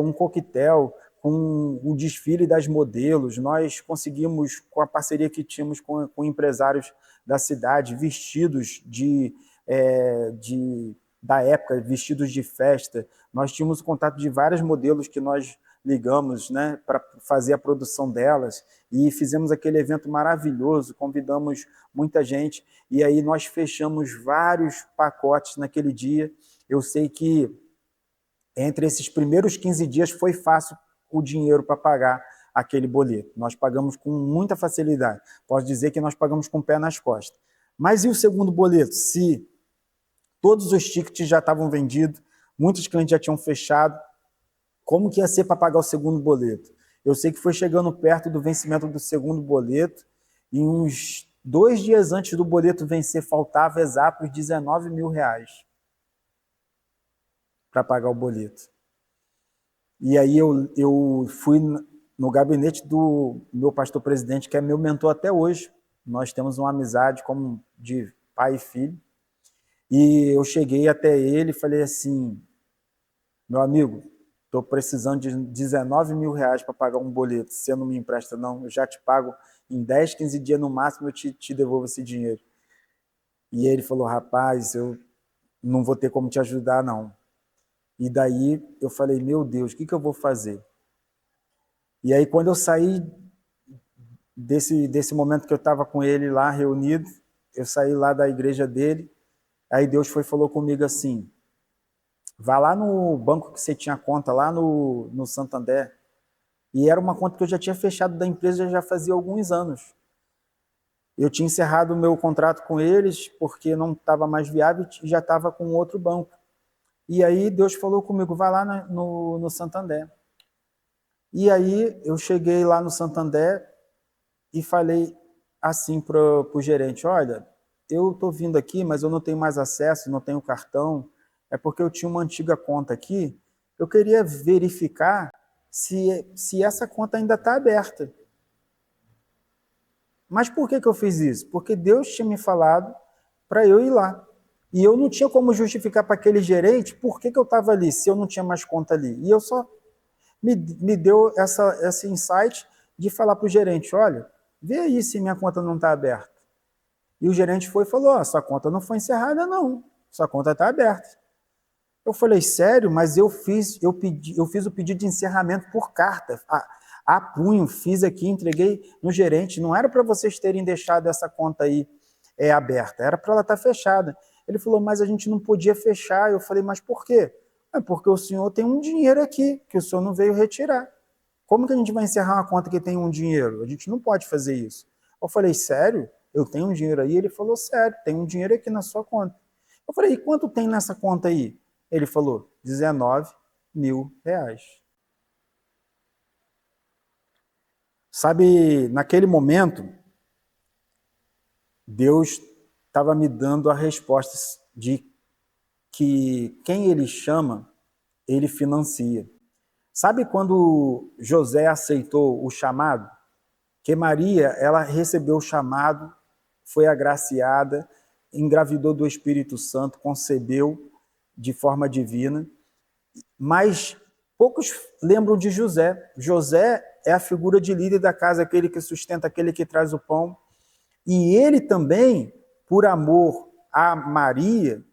um coquetel, com o desfile das modelos. Nós conseguimos, com a parceria que tínhamos com empresários da cidade, vestidos da época, vestidos de festa. Nós tínhamos contato de vários modelos que nós ligamos, né, para fazer a produção delas, e fizemos aquele evento maravilhoso, convidamos muita gente, e aí nós fechamos vários pacotes naquele dia. Eu sei que entre esses primeiros 15 dias foi fácil o dinheiro para pagar aquele boleto. Nós pagamos com muita facilidade. Posso dizer que nós pagamos com o pé nas costas. Mas e o segundo boleto? Se todos os tickets já estavam vendidos, muitos clientes já tinham fechado, como que ia ser para pagar o segundo boleto? Eu sei que foi chegando perto do vencimento do segundo boleto, e uns 2 dias antes do boleto vencer, faltava exatos R$19 mil para pagar o boleto. E aí eu fui no gabinete do meu pastor presidente, que é meu mentor até hoje. Nós temos uma amizade como de pai e filho. E eu cheguei até ele e falei assim: meu amigo, estou precisando de R$19 mil para pagar um boleto. Você não me empresta, não? Eu já te pago em 10, 15 dias no máximo, eu te devolvo esse dinheiro. E ele falou: rapaz, eu não vou ter como te ajudar, não. E daí eu falei: meu Deus, o que eu vou fazer? E aí, quando eu saí desse momento que eu estava com ele lá reunido, eu saí lá da igreja dele, aí Deus falou comigo assim: vá lá no banco que você tinha conta, lá no Santander. E era uma conta que eu já tinha fechado da empresa já fazia alguns anos. Eu tinha encerrado o meu contrato com eles porque não estava mais viável e já estava com outro banco. E aí Deus falou comigo: vai lá no Santander. E aí eu cheguei lá no Santander e falei assim para o gerente: olha, eu estou vindo aqui, mas eu não tenho mais acesso, não tenho cartão, é porque eu tinha uma antiga conta aqui, eu queria verificar se essa conta ainda está aberta. Mas por que eu fiz isso? Porque Deus tinha me falado para eu ir lá. E eu não tinha como justificar para aquele gerente por que eu estava ali, se eu não tinha mais conta ali. E eu só me deu esse insight de falar para o gerente: olha, vê aí se minha conta não está aberta. E o gerente foi e falou: sua conta não foi encerrada, não. Sua conta está aberta. Eu falei: sério? Mas eu fiz o pedido de encerramento por carta. A punho, fiz aqui, entreguei no gerente. Não era para vocês terem deixado essa conta aí aberta, era para ela estar fechada. Ele falou: mas a gente não podia fechar. Eu falei: mas por quê? É porque o senhor tem um dinheiro aqui, que o senhor não veio retirar. Como que a gente vai encerrar uma conta que tem um dinheiro? A gente não pode fazer isso. Eu falei: sério? Eu tenho um dinheiro aí? Ele falou: sério, tem um dinheiro aqui na sua conta. Eu falei: e quanto tem nessa conta aí? Ele falou: R$19 mil. Sabe, naquele momento, Deus estava me dando a resposta de que quem ele chama, ele financia. Sabe quando José aceitou o chamado? Que Maria, ela recebeu o chamado, foi agraciada, engravidou do Espírito Santo, concebeu de forma divina, mas poucos lembram de José. José é a figura de líder da casa, aquele que sustenta, aquele que traz o pão. E ele também, por amor a Maria,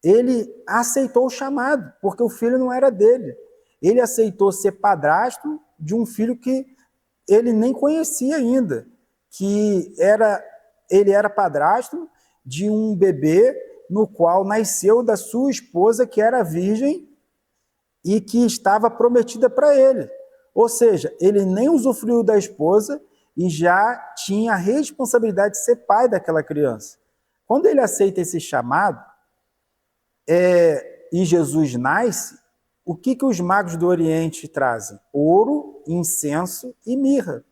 ele aceitou o chamado, porque o filho não era dele. Ele aceitou ser padrasto de um filho que ele nem conhecia ainda, ele era padrasto de um bebê no qual nasceu da sua esposa, que era virgem e que estava prometida para ele. Ou seja, ele nem usufruiu da esposa e já tinha a responsabilidade de ser pai daquela criança. Quando ele aceita esse chamado, e Jesus nasce, o que os magos do Oriente trazem? Ouro, incenso e mirra.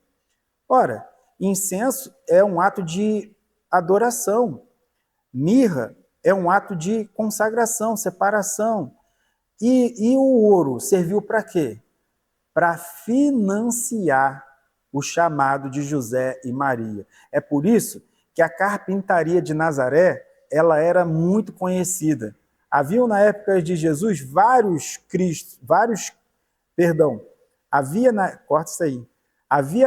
Ora, incenso é um ato de adoração. Mirra é um ato de consagração, separação. E o ouro serviu para quê? Para financiar o chamado de José e Maria. É por isso que a carpintaria de Nazaré, ela era muito conhecida. Haviam na época de Jesus havia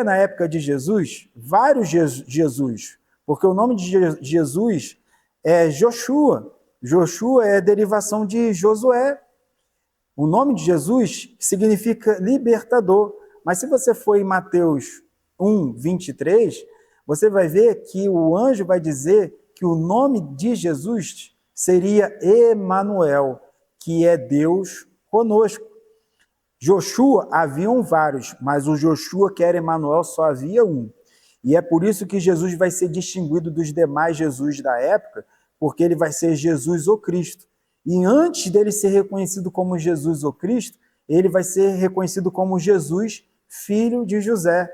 na época de Jesus vários Jesus, porque o nome de Jesus é Joshua. Joshua é derivação de Josué. O nome de Jesus significa libertador. Mas se você for em Mateus 1, 23, você vai ver que o anjo vai dizer que o nome de Jesus seria Emanuel, que é Deus conosco. Joshua haviam vários, mas o Joshua, que era Emanuel, só havia um. E é por isso que Jesus vai ser distinguido dos demais Jesus da época, porque ele vai ser Jesus o Cristo. E antes dele ser reconhecido como Jesus o Cristo, ele vai ser reconhecido como Jesus, filho de José,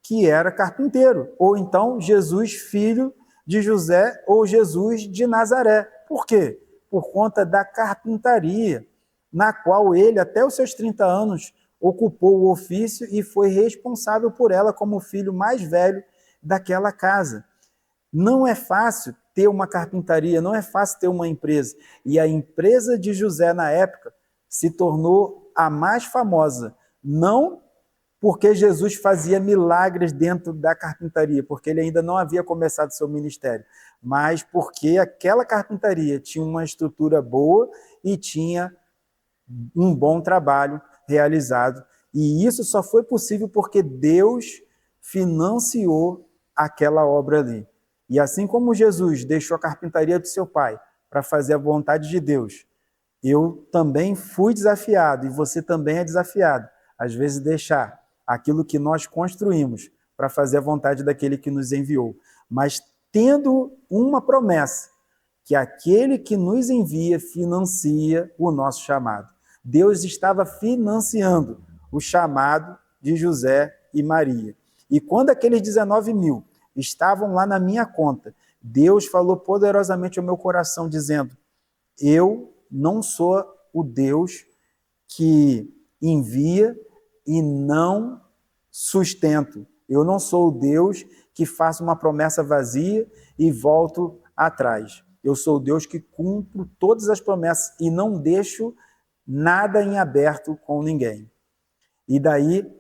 que era carpinteiro. Ou então, Jesus, filho de José, ou Jesus de Nazaré. Por quê? Por conta da carpintaria, na qual ele, até os seus 30 anos, ocupou o ofício e foi responsável por ela como o filho mais velho daquela casa. Não é fácil ter uma carpintaria, não é fácil ter uma empresa. E a empresa de José, na época, se tornou a mais famosa, não porque Jesus fazia milagres dentro da carpintaria, porque ele ainda não havia começado seu ministério, mas porque aquela carpintaria tinha uma estrutura boa e tinha um bom trabalho realizado. E isso só foi possível porque Deus financiou aquela obra ali. E assim como Jesus deixou a carpintaria do seu pai para fazer a vontade de Deus, eu também fui desafiado, e você também é desafiado, às vezes deixar aquilo que nós construímos para fazer a vontade daquele que nos enviou, mas tendo uma promessa, que aquele que nos envia financia o nosso chamado. Deus estava financiando o chamado de José e Maria. E quando aqueles 19 mil estavam lá na minha conta, Deus falou poderosamente ao meu coração, dizendo: eu não sou o Deus que envia e não sustento. Eu não sou o Deus que faça uma promessa vazia e volto atrás. Eu sou o Deus que cumpro todas as promessas e não deixo nada em aberto com ninguém. E daí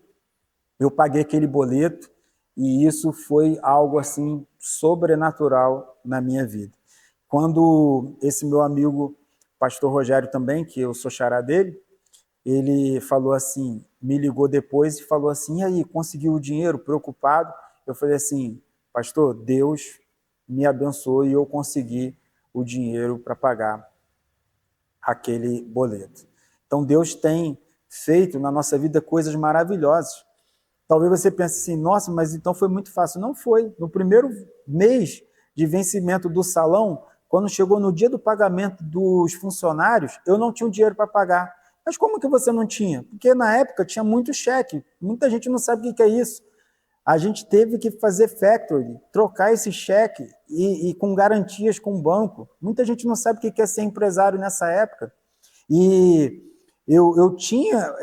eu paguei aquele boleto e isso foi algo assim sobrenatural na minha vida. Quando esse meu amigo, pastor Rogério também, que eu sou xará dele, ele falou assim, me ligou depois e falou assim: e aí, conseguiu o dinheiro? Preocupado. Eu falei assim: pastor, Deus me abençoou e eu consegui o dinheiro para pagar aquele boleto. Então Deus tem feito na nossa vida coisas maravilhosas. Talvez você pense assim: nossa, mas então foi muito fácil. Não foi. No primeiro mês de vencimento do salão, quando chegou no dia do pagamento dos funcionários, eu não tinha o dinheiro para pagar. Mas como que você não tinha? Porque na época tinha muito cheque. Muita gente não sabe o que é isso. A gente teve que fazer factory, trocar esse cheque e com garantias com o banco. Muita gente não sabe o que é ser empresário nessa época. E eu tinha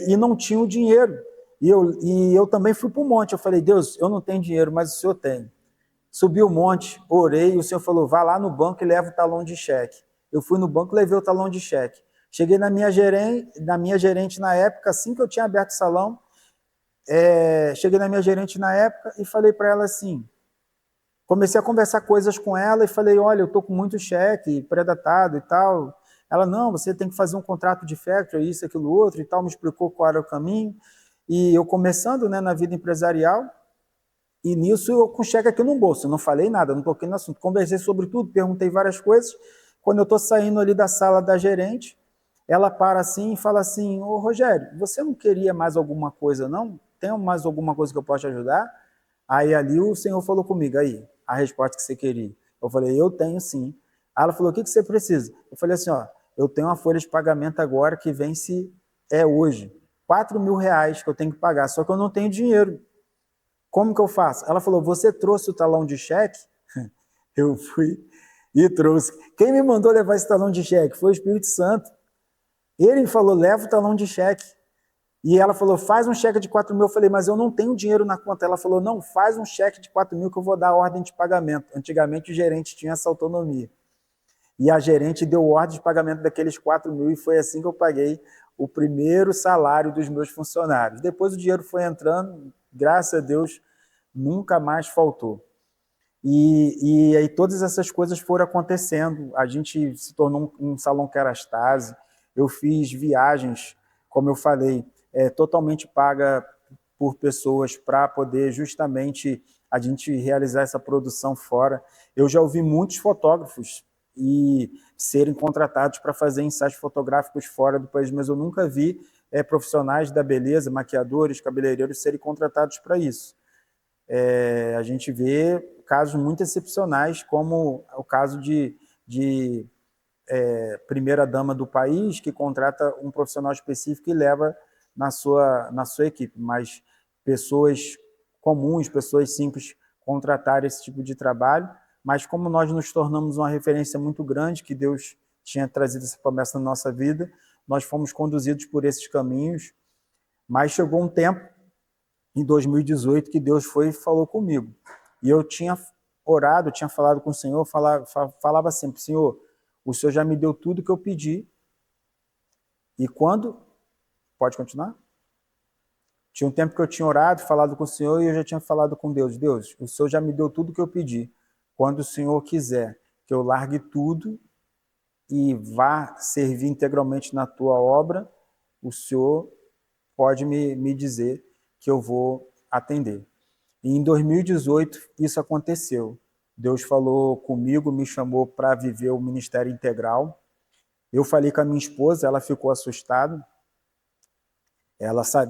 e não tinha o dinheiro. E eu também fui para o monte. Eu falei: Deus, eu não tenho dinheiro, mas o Senhor tem. Subi o monte, orei, e o Senhor falou: vá lá no banco e leva o talão de cheque. Eu fui no banco e levei o talão de cheque. Cheguei na minha gerente na época, assim que eu tinha aberto o salão, cheguei na minha gerente na época e falei para ela assim, comecei a conversar coisas com ela e falei: olha, eu estou com muito cheque pré-datado e tal, Ela, não, você tem que fazer um contrato de factory, isso, aquilo, outro e tal, me explicou qual era o caminho. E eu começando, né, na vida empresarial, e nisso eu com cheque aqui no bolso, eu não falei nada, não toquei no assunto, conversei sobre tudo, perguntei várias coisas. Quando eu estou saindo ali da sala da gerente, ela para assim e fala assim, ô Rogério, você não queria mais alguma coisa não? Tem mais alguma coisa que eu possa te ajudar? Aí ali o senhor falou comigo, aí, a resposta que você queria. Eu falei, eu tenho sim. Aí ela falou, o que você precisa? Eu falei assim, ó, eu tenho uma folha de pagamento agora que vence hoje, R$ 4.000 que eu tenho que pagar, só que eu não tenho dinheiro. Como que eu faço? Ela falou, você trouxe o talão de cheque? Eu fui e trouxe. Quem me mandou levar esse talão de cheque? Foi o Espírito Santo. Ele falou, leva o talão de cheque. E ela falou, faz um cheque de 4.000. Eu falei, mas eu não tenho dinheiro na conta. Ela falou, não, faz um cheque de 4.000 que eu vou dar a ordem de pagamento. Antigamente o gerente tinha essa autonomia. E a gerente deu ordem de pagamento daqueles 4.000 e foi assim que eu paguei o primeiro salário dos meus funcionários. Depois o dinheiro foi entrando, graças a Deus, nunca mais faltou. E aí todas essas coisas foram acontecendo. A gente se tornou um salão Kerastase. Eu fiz viagens, como eu falei, totalmente paga por pessoas para poder justamente a gente realizar essa produção fora. Eu já ouvi muitos fotógrafos e serem contratados para fazer ensaios fotográficos fora do país, mas eu nunca vi profissionais da beleza, maquiadores, cabeleireiros serem contratados para isso. A gente vê casos muito excepcionais, como o caso de primeira-dama do país, que contrata um profissional específico e leva na sua equipe, mas pessoas comuns, pessoas simples, contratar esse tipo de trabalho, mas como nós nos tornamos uma referência muito grande, que Deus tinha trazido essa promessa na nossa vida, nós fomos conduzidos por esses caminhos, mas chegou um tempo, em 2018, que Deus foi e falou comigo. E eu tinha orado, tinha falado com o Senhor, falava sempre, Senhor, o Senhor já me deu tudo que eu pedi. E quando... Pode continuar? Tinha um tempo que eu tinha orado, falado com o Senhor, e eu já tinha falado com Deus. Deus, o Senhor já me deu tudo que eu pedi. Quando o Senhor quiser que eu largue tudo e vá servir integralmente na tua obra, o Senhor pode me dizer que eu vou atender. E em 2018 isso aconteceu. Deus falou comigo, me chamou para viver o ministério integral. Eu falei com a minha esposa, ela ficou assustada.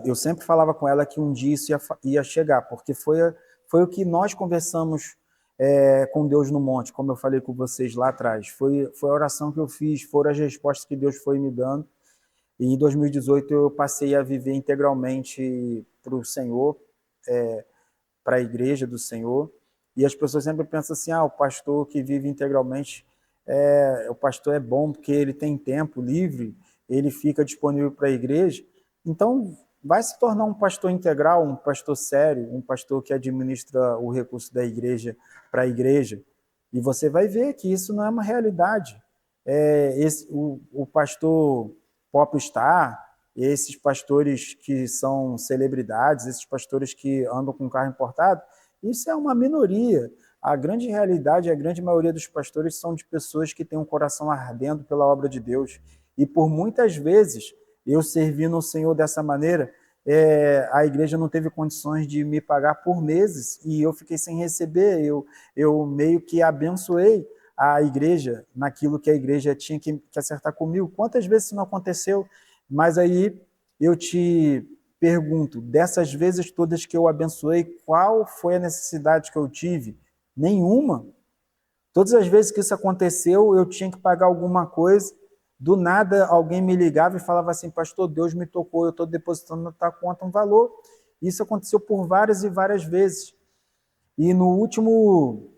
Eu sempre falava com ela que um dia isso ia chegar, porque foi o que nós conversamos com Deus no monte, como eu falei com vocês lá atrás. Foi a oração que eu fiz, foram as respostas que Deus foi me dando. E em 2018 eu passei a viver integralmente para o Senhor, para a igreja do Senhor. E as pessoas sempre pensam assim, o pastor que vive integralmente, o pastor é bom porque ele tem tempo livre, ele fica disponível para a igreja. Então, vai se tornar um pastor integral, um pastor sério, um pastor que administra o recurso da igreja para a igreja. E você vai ver que isso não é uma realidade. O pastor popstar, esses pastores que são celebridades, esses pastores que andam com carro importado, isso é uma minoria. A grande realidade, a grande maioria dos pastores são de pessoas que têm um coração ardendo pela obra de Deus. E por muitas vezes, eu servindo o Senhor dessa maneira, a igreja não teve condições de me pagar por meses e eu fiquei sem receber. Eu meio que abençoei a igreja naquilo que a igreja tinha que acertar comigo. Quantas vezes isso não aconteceu? Mas aí eu te pergunto, dessas vezes todas que eu abençoei, qual foi a necessidade que eu tive? Nenhuma. Todas as vezes que isso aconteceu, eu tinha que pagar alguma coisa, do nada alguém me ligava e falava assim, pastor, Deus me tocou, eu estou depositando na tua conta um valor. Isso aconteceu por várias e várias vezes. E no último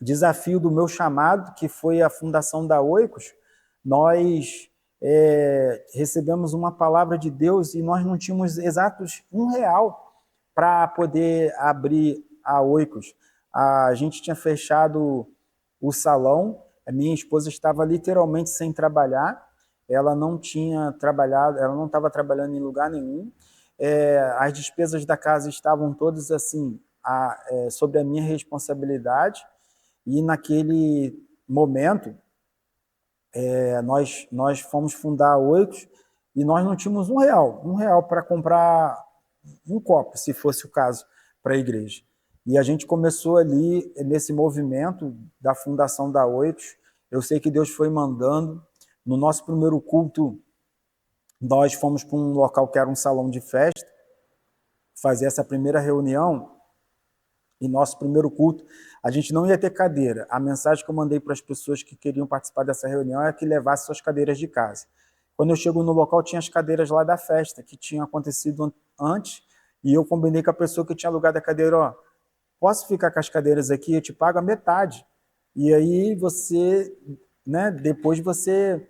desafio do meu chamado, que foi a fundação da Oikos, nós recebemos uma palavra de Deus e nós não tínhamos exatos R$ 1 para poder abrir a Oikos. A gente tinha fechado o salão, a minha esposa estava literalmente sem trabalhar, ela não tinha trabalhado, ela não estava trabalhando em lugar nenhum, as despesas da casa estavam todas assim, sobre a minha responsabilidade, e naquele momento nós fomos fundar a Oicos e nós não tínhamos um real para comprar um copo, se fosse o caso, para a igreja. E a gente começou ali, nesse movimento da fundação da Oicos. Eu sei que Deus foi mandando. No nosso primeiro culto, nós fomos para um local que era um salão de festa, fazer essa primeira reunião. E nosso primeiro culto, a gente não ia ter cadeira. A mensagem que eu mandei para as pessoas que queriam participar dessa reunião é que levasse suas cadeiras de casa. Quando eu chego no local, tinha as cadeiras lá da festa, que tinha acontecido antes, e eu combinei com a pessoa que tinha alugado a cadeira, ó, posso ficar com as cadeiras aqui, eu te pago a metade. E aí você, né, depois você,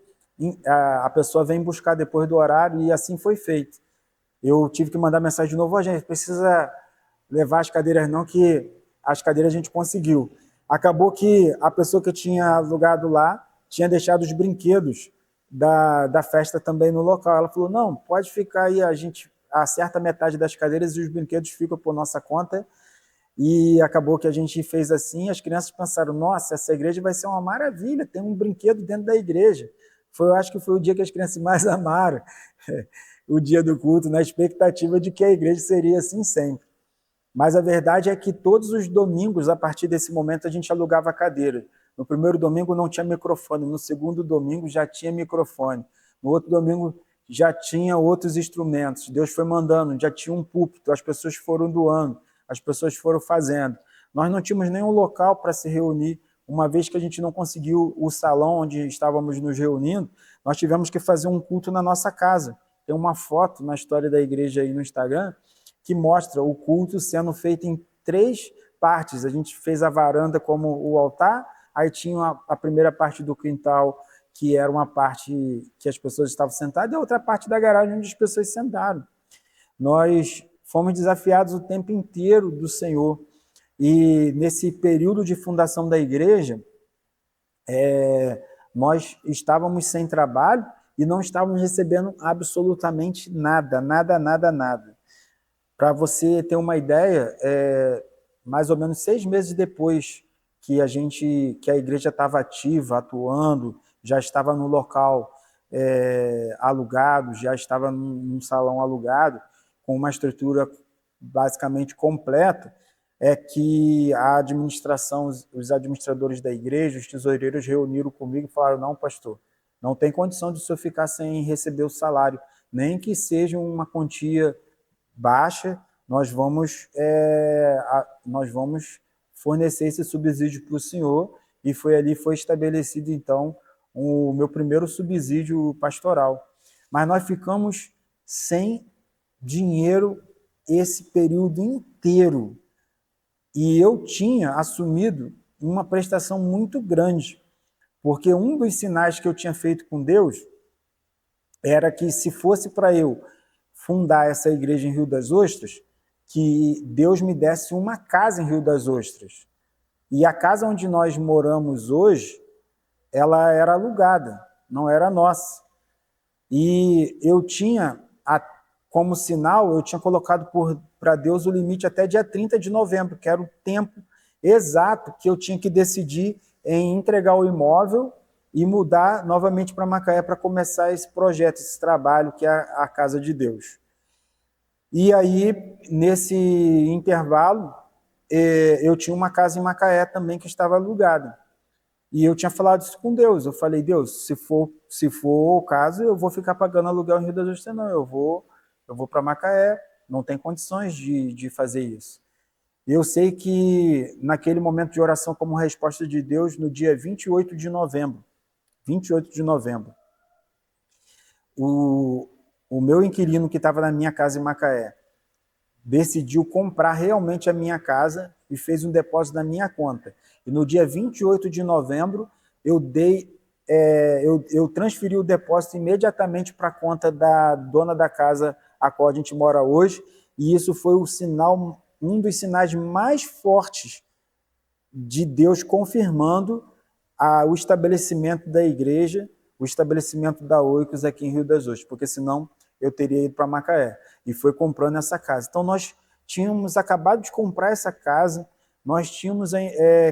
a pessoa vem buscar depois do horário, e assim foi feito. Eu tive que mandar mensagem de novo, gente, precisa levar as cadeiras não, que as cadeiras a gente conseguiu. Acabou que a pessoa que tinha alugado lá tinha deixado os brinquedos da festa também no local. Ela falou, não, pode ficar aí, a gente acerta metade das cadeiras e os brinquedos ficam por nossa conta. E acabou que a gente fez assim, as crianças pensaram, nossa, essa igreja vai ser uma maravilha, tem um brinquedo dentro da igreja. Eu acho que foi o dia que as crianças mais amaram, o dia do culto, na expectativa de que a igreja seria assim sempre. Mas a verdade é que todos os domingos, a partir desse momento, a gente alugava a cadeira. No primeiro domingo não tinha microfone, no segundo domingo já tinha microfone, no outro domingo já tinha outros instrumentos. Deus foi mandando, já tinha um púlpito, as pessoas foram doando, as pessoas foram fazendo. Nós não tínhamos nenhum local para se reunir. Uma vez que a gente não conseguiu o salão onde estávamos nos reunindo, nós tivemos que fazer um culto na nossa casa. Tem uma foto na história da igreja aí no Instagram, que mostra o culto sendo feito em 3 partes. A gente fez a varanda como o altar, aí tinha a primeira parte do quintal, que era uma parte que as pessoas estavam sentadas, e a outra parte da garagem onde as pessoas sentaram. Nós fomos desafiados o tempo inteiro do Senhor. E nesse período de fundação da igreja, nós estávamos sem trabalho e não estávamos recebendo absolutamente nada, nada, nada, nada. Para você ter uma ideia, mais ou menos 6 meses depois que a igreja estava ativa, atuando, já estava no local alugado, já estava num salão alugado, com uma estrutura basicamente completa, é que a administração, os administradores da igreja, os tesoureiros reuniram comigo e falaram, não, pastor, não tem condição de o senhor ficar sem receber o salário, nem que seja uma quantia baixa, nós vamos fornecer esse subsídio para o senhor, e foi estabelecido, então, o meu primeiro subsídio pastoral. Mas nós ficamos sem dinheiro esse período inteiro, e eu tinha assumido uma prestação muito grande, porque um dos sinais que eu tinha feito com Deus era que, se fosse para eu fundar essa igreja em Rio das Ostras, que Deus me desse uma casa em Rio das Ostras. E a casa onde nós moramos hoje, ela era alugada, não era nossa. E eu tinha, como sinal, eu tinha colocado para Deus o limite até dia 30 de novembro, que era o tempo exato que eu tinha que decidir em entregar o imóvel e mudar novamente para Macaé para começar esse projeto, esse trabalho que é a Casa de Deus. E aí, nesse intervalo, eu tinha uma casa em Macaé também que estava alugada. E eu tinha falado isso com Deus. Eu falei, Deus, se for o caso, eu vou ficar pagando aluguel em Rio das Ostras, não. Eu vou para Macaé, não tem condições de fazer isso. Eu sei que naquele momento de oração como resposta de Deus, no dia 28 de novembro, o meu inquilino que estava na minha casa em Macaé decidiu comprar realmente a minha casa e fez um depósito na minha conta. E no dia 28 de novembro, eu transferi o depósito imediatamente para a conta da dona da casa a qual a gente mora hoje, e isso foi um dos sinais mais fortes de Deus confirmando o estabelecimento da igreja, o estabelecimento da Oicos aqui em Rio das Ostras, porque senão eu teria ido para Macaé. E foi comprando essa casa. Então nós tínhamos acabado de comprar essa casa, nós tínhamos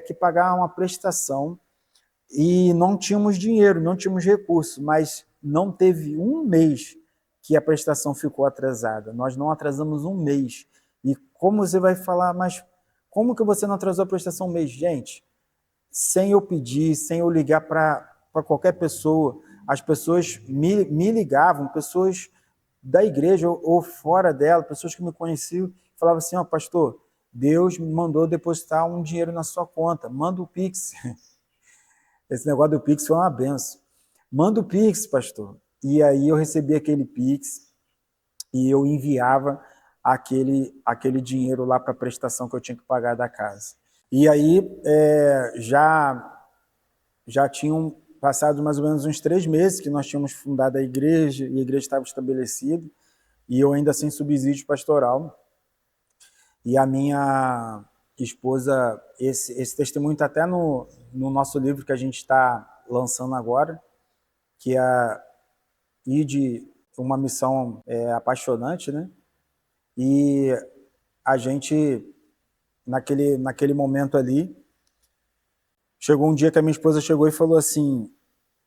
que pagar uma prestação, e não tínhamos dinheiro, não tínhamos recursos, mas não teve um mês que a prestação ficou atrasada. Nós não atrasamos um mês. E como você vai falar, mas como que você não atrasou a prestação um mês? Gente, sem eu pedir, sem eu ligar para qualquer pessoa, as pessoas me ligavam, pessoas da igreja ou fora dela, pessoas que me conheciam, falavam assim, ó, pastor, Deus me mandou depositar um dinheiro na sua conta, manda o Pix. Esse negócio do Pix foi uma benção. Manda o Pix, pastor. E aí eu recebi aquele Pix e eu enviava aquele dinheiro lá para a prestação que eu tinha que pagar da casa. E aí já tinham passado mais ou menos uns 3 meses que nós tínhamos fundado a igreja, e a igreja estava estabelecida, e eu ainda sem subsídio pastoral. E a minha esposa, esse testemunho está até no nosso livro que a gente está lançando agora, que é de uma missão apaixonante, né? E a gente, naquele momento ali, chegou um dia que a minha esposa chegou e falou assim,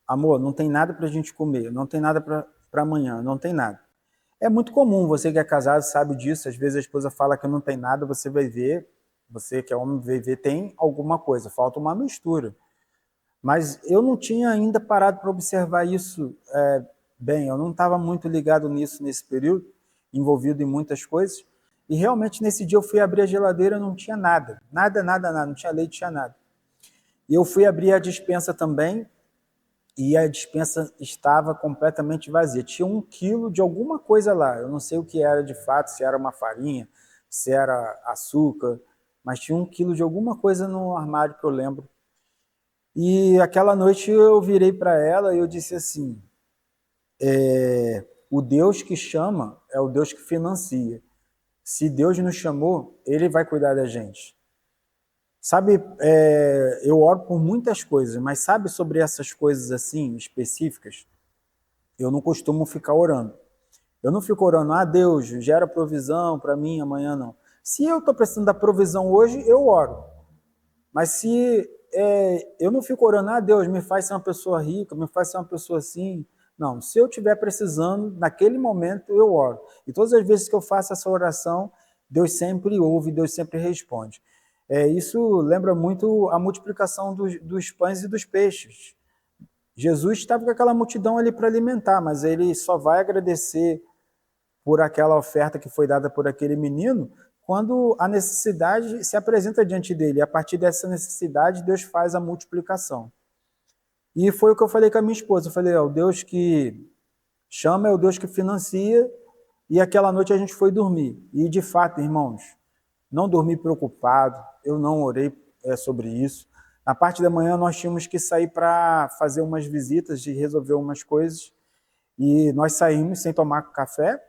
amor, não tem nada para a gente comer, não tem nada para amanhã, não tem nada. É muito comum, você que é casado sabe disso, às vezes a esposa fala que não tem nada, você vai ver, você que é homem vai ver, tem alguma coisa, falta uma mistura. Mas eu não tinha ainda parado para observar isso bem, eu não estava muito ligado nisso nesse período, envolvido em muitas coisas, e realmente nesse dia eu fui abrir a geladeira, não tinha nada, nada, não tinha leite, não tinha nada. E eu fui abrir a despensa também, e a despensa estava completamente vazia. Tinha 1 quilo de alguma coisa lá, eu não sei o que era de fato, se era uma farinha, se era açúcar, mas tinha 1 quilo de alguma coisa no armário que eu lembro. E aquela noite eu virei para ela e eu disse assim, o Deus que chama é o Deus que financia. Se Deus nos chamou, Ele vai cuidar da gente. Sabe, eu oro por muitas coisas, mas sabe sobre essas coisas assim, específicas? Eu não costumo ficar orando. Eu não fico orando, Deus, gera provisão para mim amanhã, não. Se eu estou precisando da provisão hoje, eu oro. Mas se eu não fico orando, Deus, me faz ser uma pessoa rica, me faz ser uma pessoa assim. Não, se eu estiver precisando, naquele momento eu oro. E todas as vezes que eu faço essa oração, Deus sempre ouve, Deus sempre responde. Isso lembra muito a multiplicação dos pães e dos peixes. Jesus estava com aquela multidão ali para alimentar, mas ele só vai agradecer por aquela oferta que foi dada por aquele menino quando a necessidade se apresenta diante dele. E a partir dessa necessidade, Deus faz a multiplicação. E foi o que eu falei com a minha esposa. Eu falei, o Deus que chama é o Deus que financia, e aquela noite a gente foi dormir. E de fato, irmãos, não dormi preocupado, eu não orei sobre isso. Na parte da manhã nós tínhamos que sair para fazer umas visitas e resolver umas coisas, e nós saímos sem tomar café,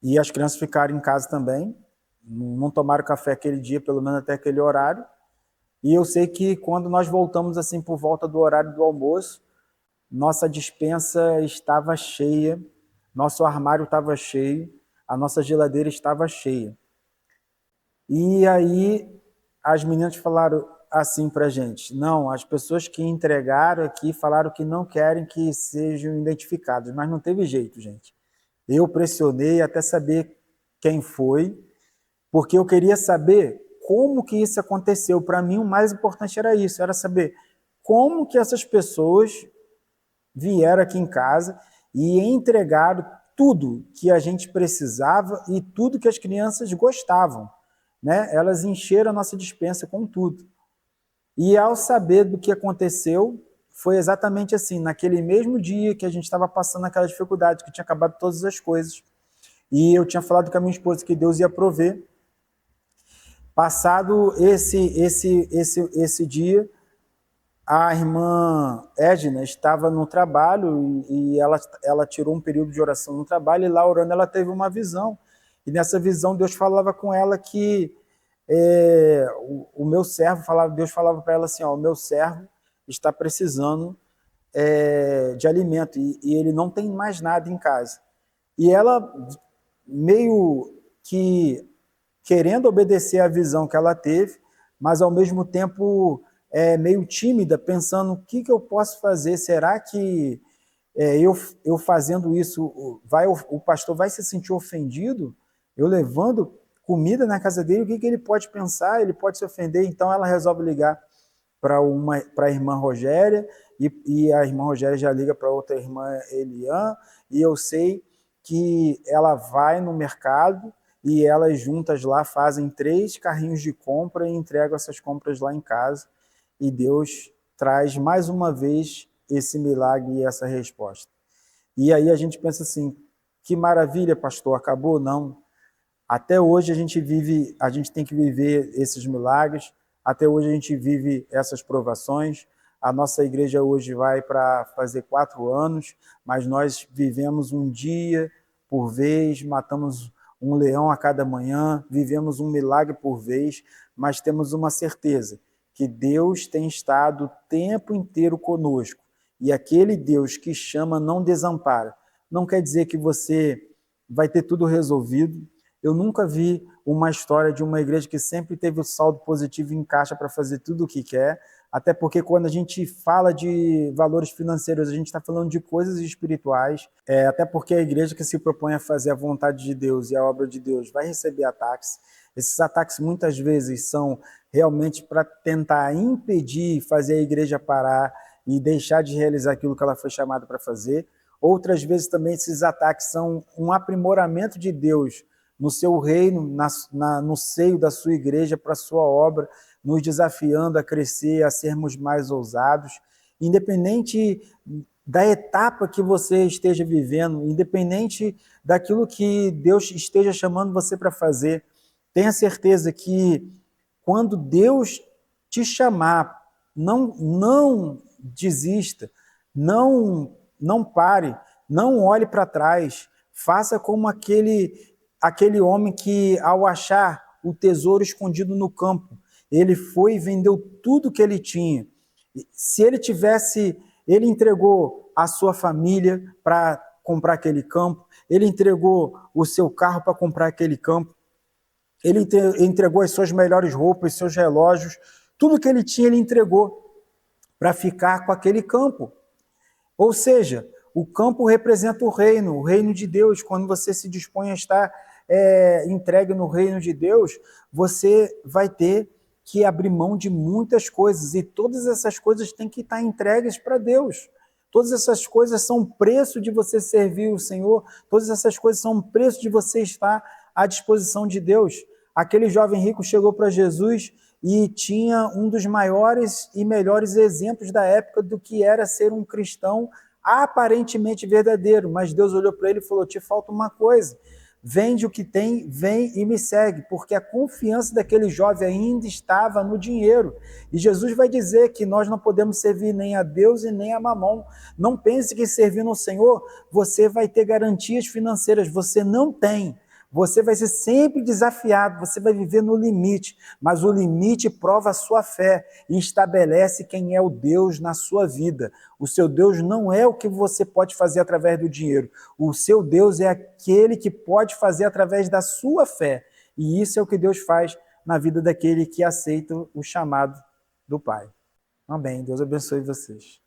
e as crianças ficaram em casa também, não tomaram café aquele dia, pelo menos até aquele horário, e eu sei que quando nós voltamos assim por volta do horário do almoço, nossa despensa estava cheia, nosso armário estava cheio, a nossa geladeira estava cheia. E aí as meninas falaram assim para a gente, não, as pessoas que entregaram aqui falaram que não querem que sejam identificadas, mas não teve jeito, gente. Eu pressionei até saber quem foi, porque eu queria saber como que isso aconteceu. Para mim, o mais importante era isso, era saber como que essas pessoas vieram aqui em casa e entregaram tudo que a gente precisava e tudo que as crianças gostavam, né? Elas encheram a nossa despensa com tudo. E ao saber do que aconteceu, foi exatamente assim, naquele mesmo dia que a gente estava passando aquela dificuldade, que tinha acabado todas as coisas, e eu tinha falado com a minha esposa que Deus ia prover. Passado esse dia, a irmã Edna estava no trabalho e ela tirou um período de oração no trabalho, e lá orando ela teve uma visão. E nessa visão Deus falava com ela que o meu servo, Deus falava para ela assim, o meu servo está precisando de alimento e ele não tem mais nada em casa. E ela, meio que querendo obedecer à visão que ela teve, mas ao mesmo tempo meio tímida, pensando o que eu posso fazer, será que eu fazendo isso, o pastor vai se sentir ofendido? Eu levando comida na casa dele, o que ele pode pensar? Ele pode se ofender. Então ela resolve ligar para a irmã Rogéria, e a irmã Rogéria já liga para outra irmã Elian, e eu sei que ela vai no mercado e elas juntas lá fazem 3 carrinhos de compra e entregam essas compras lá em casa, e Deus traz mais uma vez esse milagre e essa resposta. E aí a gente pensa assim, que maravilha, pastor, acabou? Não. Até hoje a gente tem que viver esses milagres, até hoje a gente vive essas provações. A nossa igreja hoje vai para fazer 4 anos, mas nós vivemos um dia por vez, matamos um leão a cada manhã, vivemos um milagre por vez, mas temos uma certeza, que Deus tem estado o tempo inteiro conosco. E aquele Deus que chama não desampara. Não quer dizer que você vai ter tudo resolvido. Eu nunca vi uma história de uma igreja que sempre teve o saldo positivo em caixa para fazer tudo o que quer, até porque quando a gente fala de valores financeiros, a gente está falando de coisas espirituais, até porque a igreja que se propõe a fazer a vontade de Deus e a obra de Deus vai receber ataques. Esses ataques muitas vezes são realmente para tentar impedir, fazer a igreja parar e deixar de realizar aquilo que ela foi chamada para fazer. Outras vezes também esses ataques são um aprimoramento de Deus no seu reino, no seio da sua igreja, para a sua obra, nos desafiando a crescer, a sermos mais ousados. Independente da etapa que você esteja vivendo, independente daquilo que Deus esteja chamando você para fazer, tenha certeza que quando Deus te chamar, não desista, não pare, não olhe para trás, faça como aquele homem que, ao achar o tesouro escondido no campo, ele foi e vendeu tudo que ele tinha. Se ele entregou a sua família para comprar aquele campo, ele entregou o seu carro para comprar aquele campo, ele entregou as suas melhores roupas, seus relógios, tudo que ele tinha ele entregou para ficar com aquele campo. Ou seja, o campo representa o reino de Deus. Quando você se dispõe a estar entregue no reino de Deus, você vai ter que abrir mão de muitas coisas, e todas essas coisas têm que estar entregues para Deus. Todas essas coisas são preço de você servir o Senhor, todas essas coisas são preço de você estar à disposição de Deus. Aquele jovem rico chegou para Jesus e tinha um dos maiores e melhores exemplos da época do que era ser um cristão aparentemente verdadeiro, mas Deus olhou para ele e falou: te falta uma coisa, vende o que tem, vem e me segue, porque a confiança daquele jovem ainda estava no dinheiro. E Jesus vai dizer que nós não podemos servir nem a Deus e nem a Mamon. Não pense que servindo ao Senhor você vai ter garantias financeiras, você não tem. Você vai ser sempre desafiado, você vai viver no limite, mas o limite prova a sua fé e estabelece quem é o Deus na sua vida. O seu Deus não é o que você pode fazer através do dinheiro, o seu Deus é aquele que pode fazer através da sua fé, e isso é o que Deus faz na vida daquele que aceita o chamado do Pai. Amém. Deus abençoe vocês.